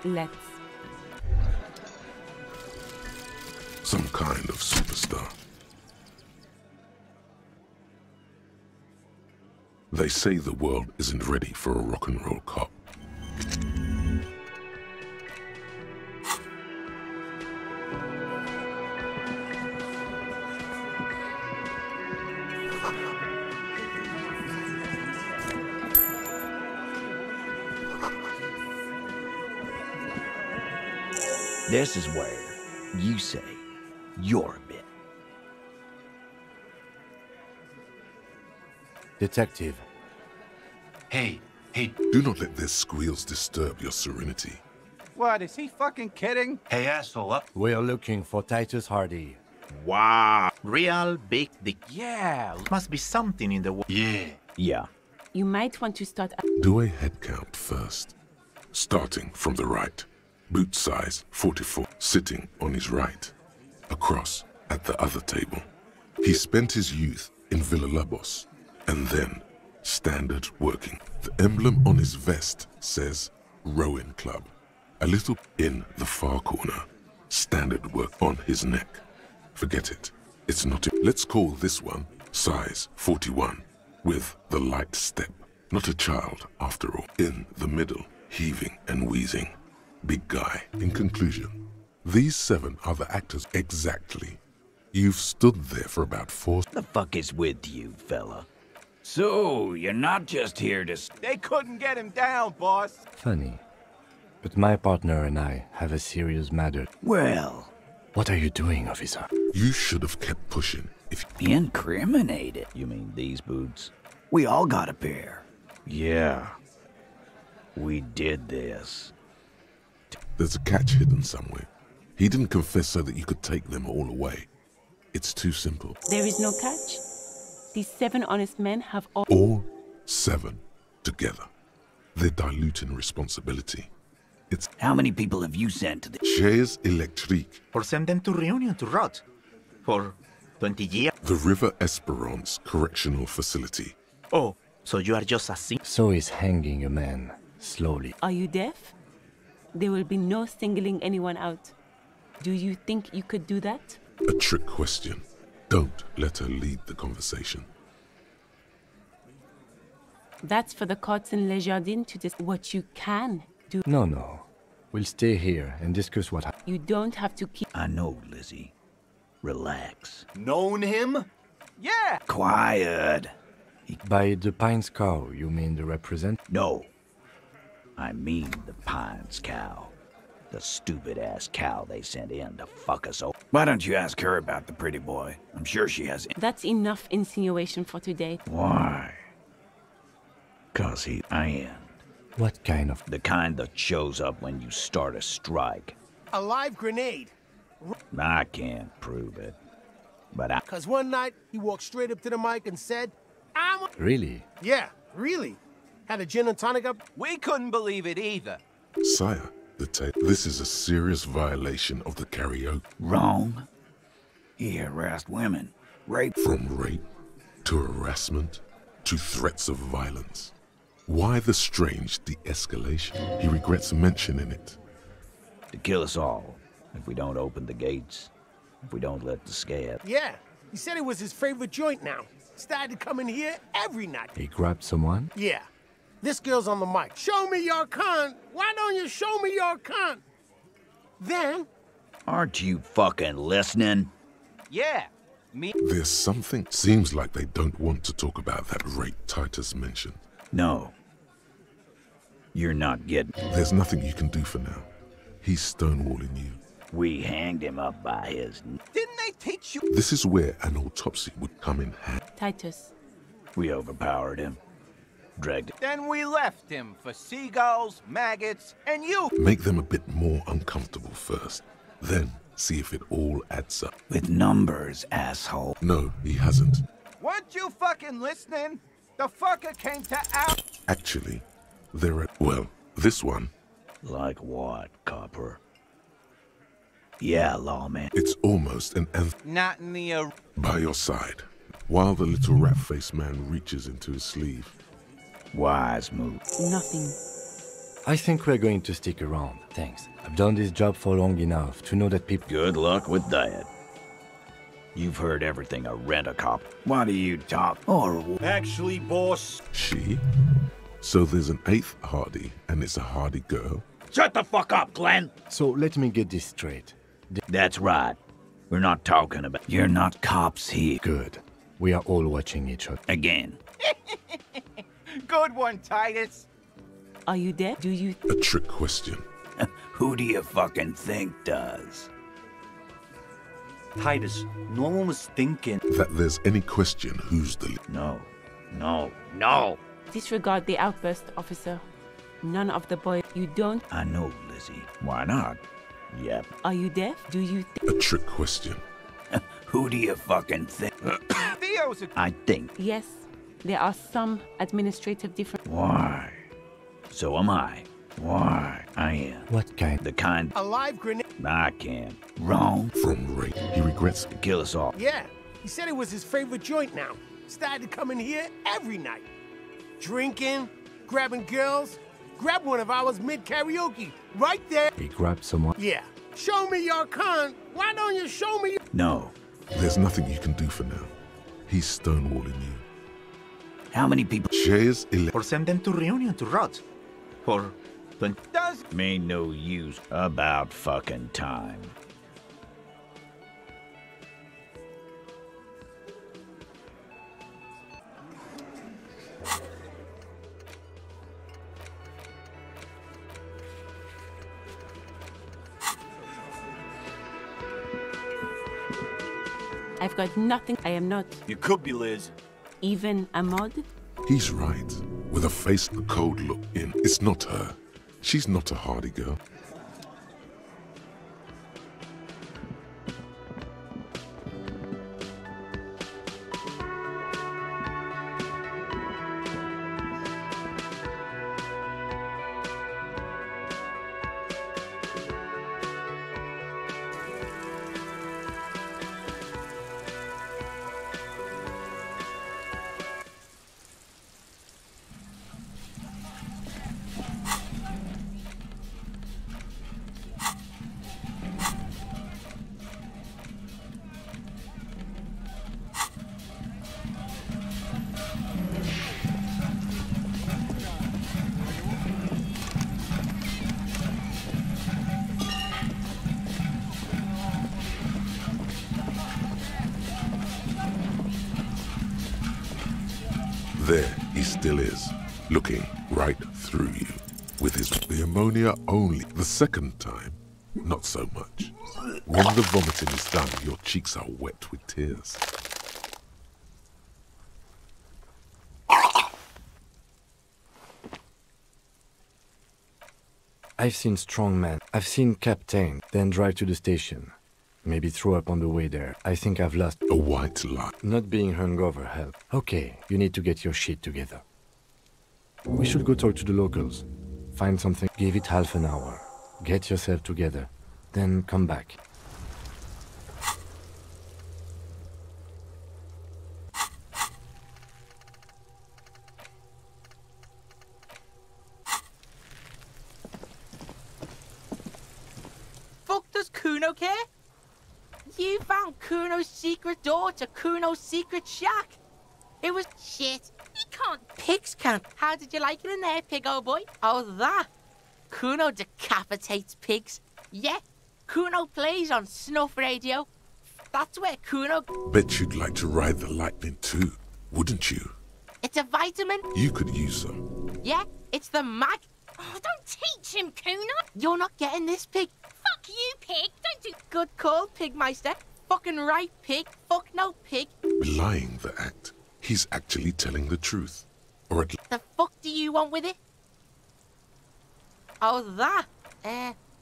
Let's. Some kind of superstar. They say the world isn't ready for a rock and roll cop. This is where you say you're a bit. Detective. Hey. Do not let their squeals disturb your serenity. What, is he fucking kidding? Hey, asshole, up. We're looking for Titus Hardy. Wow. Real big dick. Yeah, must be something in the Yeah. You might want to start. Do a head count first. Starting from the right. Boot size 44. Sitting on his right. Across at the other table. He spent his youth in Villalobos. And then standard working. The emblem on his vest says Rowing Club. A little in the far corner. Standard work on his neck. Forget it. It's not. Let's call this one size 41 with the light step. Not a child, after all. In the middle, heaving and wheezing. Big guy. In conclusion, these 7 are the actors exactly. You've stood there for about 4. The fuck is with you, fella? So, you're not just here to... They couldn't get him down, boss. Funny. But my partner and I have a serious matter. Well... What are you doing, officer? You should have kept pushing. If Incriminated? You mean these boots? We all got a pair. Yeah. We did this. There's a catch hidden somewhere. He didn't confess so that you could take them all away. It's too simple. There is no catch. These 7 honest men have all 7 together. They're diluting responsibility. It's... How many people have you sent to the... Chaise électrique. Or send them to Reunion to rot. For 20 years. The River Esperance Correctional Facility. Oh, so you are just a sick... So is hanging a man, slowly. Are you deaf? There will be no singling anyone out. Do you think you could do that? A trick question. Don't let her lead the conversation. That's for the courts in Les Jardins to decide what you can do. No. We'll stay here and discuss what happened. You don't have to keep... I know, Lizzie. Relax. Known him? Yeah! Quiet. By the Pines cow, you mean the No. I mean the Pines cow. The stupid-ass cow they sent in to fuck us over. Why don't you ask her about the pretty boy? I'm sure she has... That's enough insinuation for today. Why? 'Cause he... And... What kind of... The kind that shows up when you start a strike. A live grenade. I can't prove it. But I... 'Cause one night, he walked straight up to the mic and said, Really? Yeah, really. Had a gin and tonic up. We couldn't believe it either. Sire, this is a serious violation of the karaoke. Wrong. He harassed women. Rape. From rape to harassment to threats of violence. Why the strange de-escalation? He regrets mentioning it. To kill us all, if we don't open the gates, if we don't let the scab. Yeah, he said it was his favorite joint now. Started coming here every night. He grabbed someone? Yeah. This girl's on the mic. Show me your cunt. Why don't you show me your cunt? Then... Aren't you fucking listening? Yeah, me... There's something... Seems like they don't want to talk about that rape Titus mentioned. No. You're not getting... There's nothing you can do for now. He's stonewalling you. We hanged him up by his... Didn't they teach you... This is where an autopsy would come in handy. Titus. We overpowered him. Dragged him. Then we left him for seagulls, maggots, and you. Make them a bit more uncomfortable first. Then see if it all adds up. With numbers, asshole. No, he hasn't. Weren't you fucking listening? The fucker came to our... Actually, they're at... Well, this one... Like what, copper? Yeah, lawman. It's almost an anthem. Not in the... By your side, while the little rat-faced man reaches into his sleeve. Wise move. Nothing. I think we're going to stick around, thanks. I've done this job for long enough to know that people... Good luck with that. You've heard everything a rent-a-cop. Why do you talk? Or... Actually, boss... She? So there's an 8th Hardy, and it's a Hardy girl? Shut the fuck up, Glenn! So let me get this straight. That's right. We're not talking about... You're not cops here. Good. We are all watching each other. Again. Good one, Titus. Are you there? Do you... A trick question. Who do you fucking think does? Titus, no one was thinking... That there's any question who's the... No. No, no. Disregard the outburst, officer. None of the boys. You don't. I know, Lizzie. Why not? Yep. Are you deaf? Do you A trick question. Who do you fucking think? I think. Yes, there are some administrative differences. Why? So am I. Why? I am. What kind? The kind. A live grenade. I can. Wrong. From Ray. He regrets To kill us all. Yeah, he said it was his favorite joint now. Started to come in here every night. Drinking, grabbing girls. Grab one of ours mid-karaoke. Right there. He grabbed someone? Yeah. Show me your con. Why don't you show me? No. There's nothing you can do for now. He's stonewalling you. How many people? Shares Or send them to reunion to rot. Or... Does me no use about fucking time. I've got nothing. I am not. You could be, Liz. Even a mod? He's right. With a face and a cold look in. It's not her. She's not a hardy girl. There he still is, looking right through you. With the ammonia only. The second time, not so much. When the vomiting is done, your cheeks are wet with tears. I've seen strong men. I've seen captain, then drive to the station. Maybe throw up on the way there. I think I've lost... A white lie. Not being hungover helped. Okay, you need to get your shit together. We should go talk to the locals. Find something. Give it half an hour. Get yourself together. Then come back. Fuck does Kuno care? You found Kuno's secret door to Kuno's secret shack. It was shit. He can't. Pigs can't. How did you like it in there, pig old boy? Oh, that. Kuno decapitates pigs. Yeah. Kuno plays on snuff radio. That's where Kuno... Bet you'd like to ride the lightning too, wouldn't you? It's a vitamin. You could use some. Yeah, it's the mag. Oh, don't teach him, Kuno. You're not getting this, pig. Fuck you, pig. Don't do... Good call, Pigmeister. Fucking right, pig. Fuck no, pig. Belying the act. He's actually telling the truth. Or at least... The fuck do you want with it? Oh, that.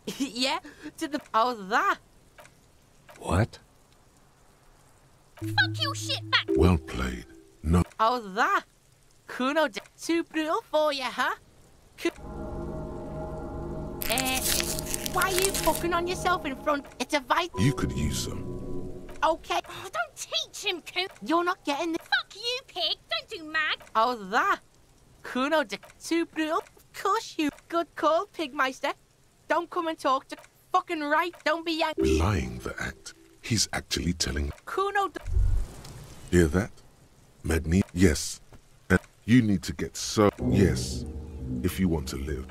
Yeah, to the... Oh, that. What? Fuck your shit back. Well played. No. Oh, that. Kuno, too brutal for you, huh? Why are you fucking on yourself in front? It's a You could use some. Okay. Oh, don't teach him, Kuno. You're not getting the... Fuck you, pig. Don't do mag. Oh, that. Kuno, too brutal. Of course you. Good call, Pigmeister. Don't come and talk to... Fucking right. Don't be young. Belying the act. He's actually telling... Kuno... Hear that? Magni... Yes. And you need to get so... Yes. If you want to live.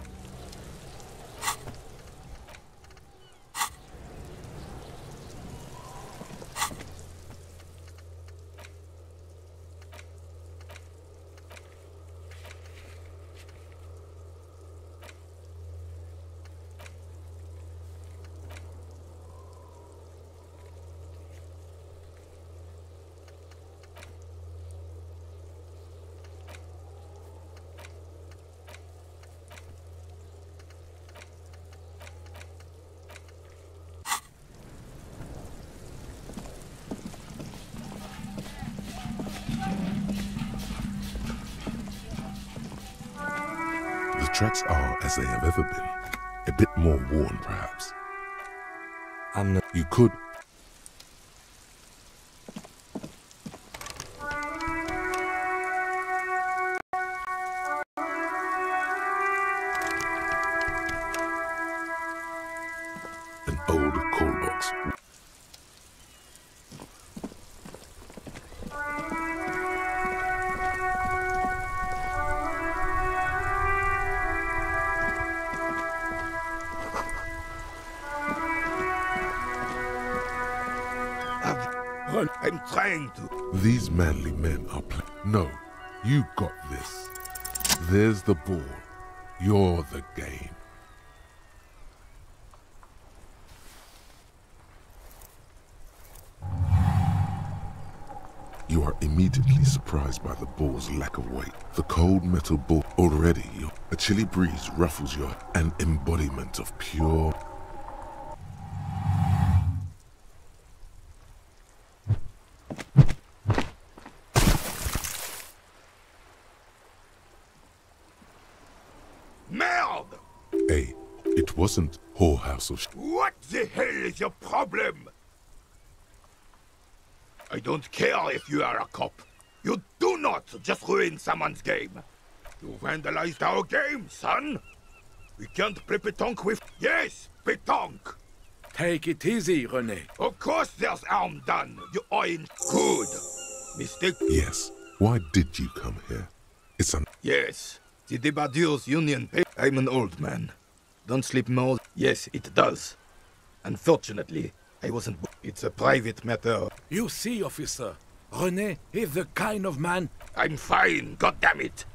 tracks are as they have ever been. A bit more worn, perhaps. I'm not... You could... An old call box. I'm trying to. These manly men are No, you got this. There's the ball. You're the game. You are immediately surprised by the ball's lack of weight. The cold metal ball already, a chilly breeze ruffles an embodiment of pure... Merde! Hey, it wasn't whorehouse of... What the hell is your problem? I don't care if you are a cop. You do not just ruin someone's game. You vandalized our game, son. We can't play pétanque with... Yes, pétanque. Take it easy, René. Of course there's harm done. You are in... Good. Mistake? Yes. Why did you come here? It's an... Yes. The Debardeurs Union... I'm an old man. Don't sleep more... Yes, it does. Unfortunately, I wasn't... It's a private matter. You see, officer, René is the kind of man... I'm fine, goddammit.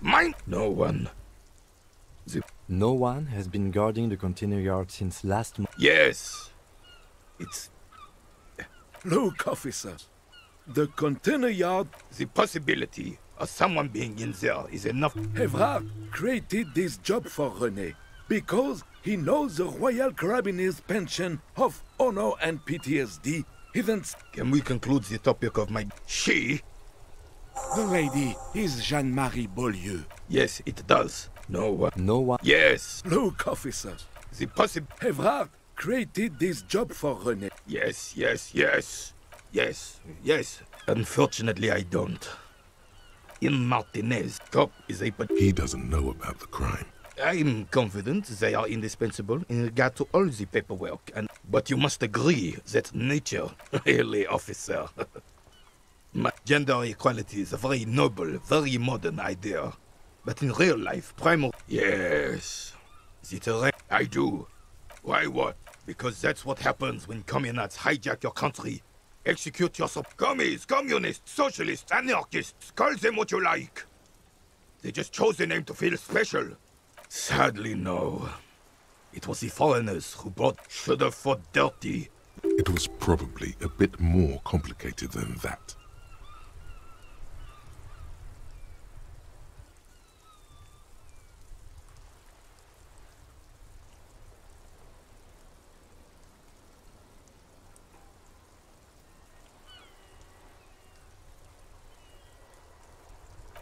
Mine... No one. No one has been guarding the container yard since last month. Yes. It's... Look, officer. The container yard... The possibility of someone being in there is enough... Evrard created this job for René because he knows the Royal Carabiniers' pension of honor and PTSD isn't... Can we conclude the topic of my... She? The lady is Jeanne-Marie Beaulieu. Yes, it does. No one... No one... Yes. Look, officer. The possible... Evrard created this job for René. Yes, yes, yes. Yes, yes. Unfortunately, I don't. In Martinez, cop is a... He doesn't know about the crime. I'm confident they are indispensable in regard to all the paperwork, but you must agree that nature... Really, officer. Gender equality is a very noble, very modern idea. But in real life, primal... Yes. The terrain... I do. Why what? Because that's what happens when communists hijack your country. Execute your commies, communists, socialists, anarchists. Call them what you like. They just chose the name to feel special. Sadly, no. It was the foreigners who should have fought dirty. It was probably a bit more complicated than that.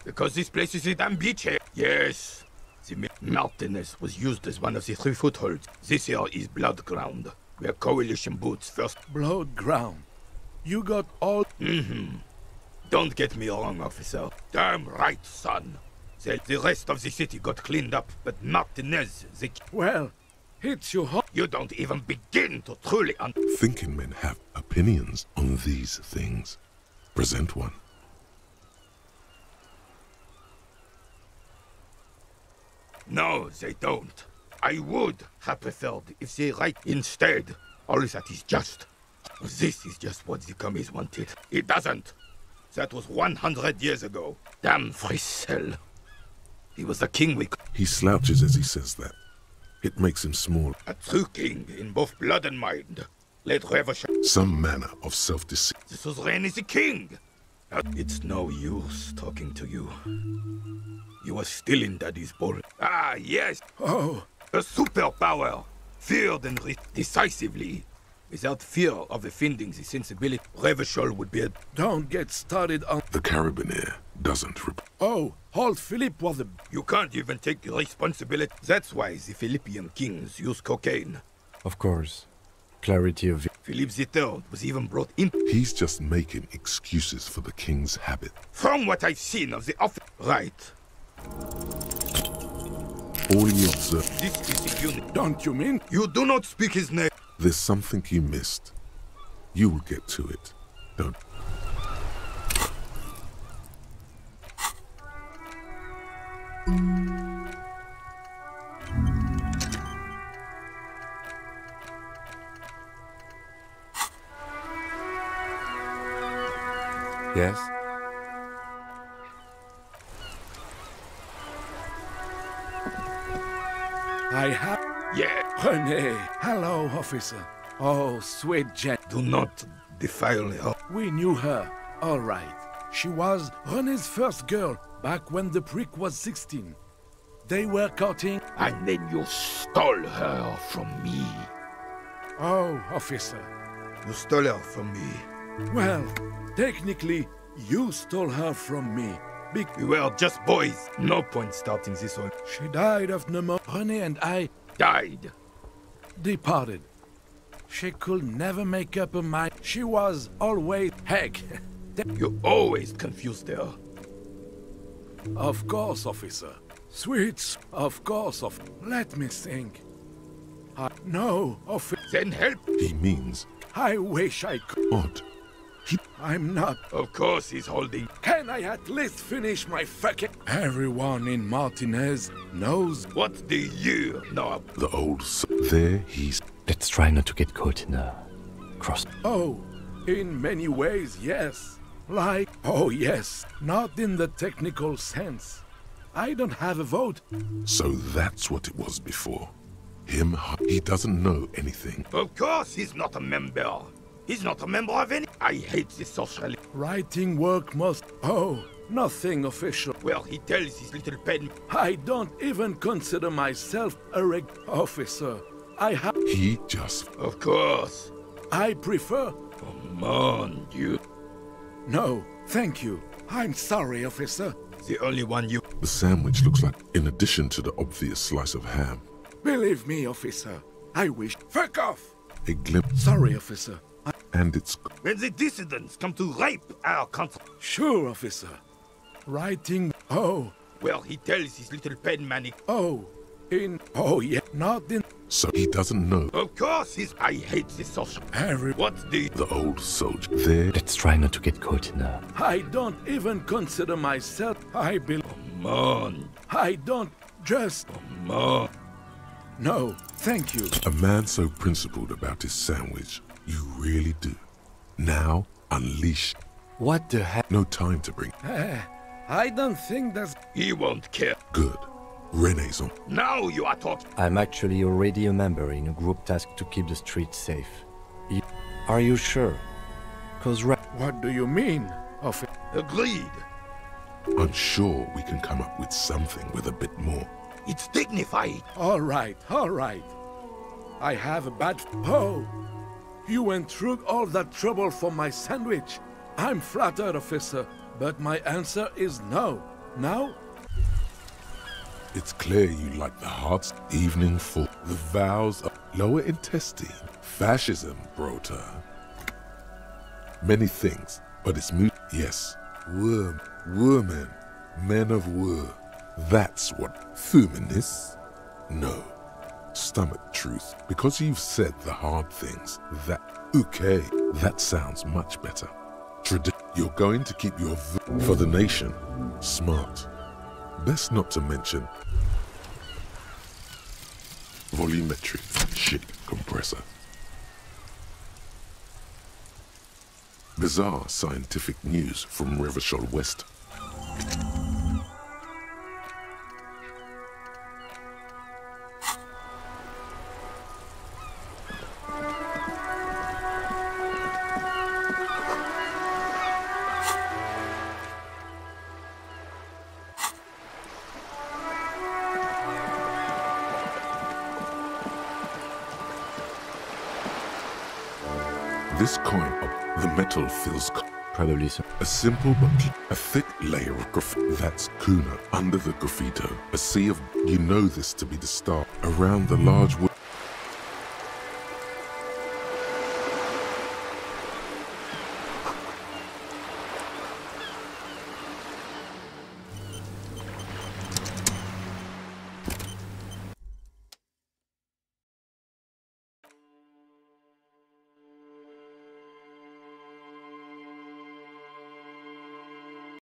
Because this place is a damn beach here. Yes. The Martinez was used as one of the 3 footholds. This here is Blood Ground, where coalition boots first... Blood Ground? You got all... Don't get me wrong, officer. Damn right, son. The rest of the city got cleaned up, but Martinez, the... Well, it's your... You don't even begin to truly... Thinking men have opinions on these things. Present one. No, they don't. I would have preferred if they write instead. All that is just. This is just what the commies wanted. It doesn't. That was 100 years ago. Damn Frissel. He was the king we... He slouches as he says that. It makes him small. A true king in both blood and mind. Let whoever... Some manner of self-deceit. This was René the king. It's no use talking to you. You are still in Daddy's ball. Ah, yes. Oh. A superpower. Feared and decisively. Without fear of offending the sensibility, Revachol would be a... Don't get started on... The Carabinier doesn't Oh, old Philippe was a... You can't even take responsibility. That's why the Philippian kings use cocaine. Of course. Clarity of... Philippe III was even brought in... He's just making excuses for the king's habit. From what I've seen of the office... Right. All you observe... This is the unit. Don't you mean? You do not speak his name. There's something you missed. You will get to it. Don't... Yes? I have... Yeah. René. Hello, officer. Oh, sweet gent. Do not defile her. We knew her. All right. She was René's first girl back when the prick was 16. They were courting... And then you stole her from me. Oh, officer. You stole her from me. Well, technically, you stole her from me. We were just boys. No point starting this one. She died of pneumonia. René and I... Died. Departed. She could never make up her mind. She was always... Heck. You always confused her. Of course, officer. Sweets. Of course, Let me think. No, officer. Then help. He means... I wish I could. Odd. I'm not. Of course he's holding. Can I at least finish my fucking... Everyone in Martinez knows... What do you know? The old... There he's... Let's try not to get caught in a... cross... Oh, in many ways, yes. Like... Oh, yes. Not in the technical sense. I don't have a vote. So that's what it was before. Him... He doesn't know anything. Of course he's not a member. He's not a member of any... I hate this social... Writing work must... Oh, nothing official. Well, he tells his little pen... I don't even consider myself a officer. I have... He just... Of course. I prefer... Come on, you... No, thank you. I'm sorry, officer. The only one you... The sandwich looks like, in addition to the obvious slice of ham... Believe me, officer. I wish... Fuck off! A glimpse... Sorry, officer. And it's... When the dissidents come to rape our country... Sure, officer. Writing... Oh. Well, he tells his little pen manic... Oh. In... Oh, yeah. Not in... So he doesn't know. Of course he's... I hate this social... What do you... The old soldier... There... Let's try not to get caught in a... I don't even consider myself... I believe... Come on. I don't just... Come on. No, thank you. A man so principled about his sandwich... You really do. Now, unleash. What the heck? No time to bring... I don't think that's... He won't care. Good. René's on. Now you are talking. I'm actually already a member in a group tasked to keep the streets safe. Are you sure? Cause What do you mean? Agreed. I'm sure we can come up with something with a bit more. It's dignified. All right, all right. I have a bad... Oh! You went through all that trouble for my sandwich. I'm flattered, officer, but my answer is no. Now? It's clear you like the hard evening full. The vows of lower intestine. Fascism, Brota. Many things, but it's yes. Woman, men of war. That's what feminists? No. Stomach truth. Because you've said the hard things, okay, that sounds much better. You're going to keep your for the nation. Smart. Best not to mention volumetric shit compressor. Bizarre scientific news from Revachol West. This coin, the metal feels Probably so. a simple but a thick layer of graffiti. That's Kuna under the graffito. A sea of, you know this to be the start. Around the large wood.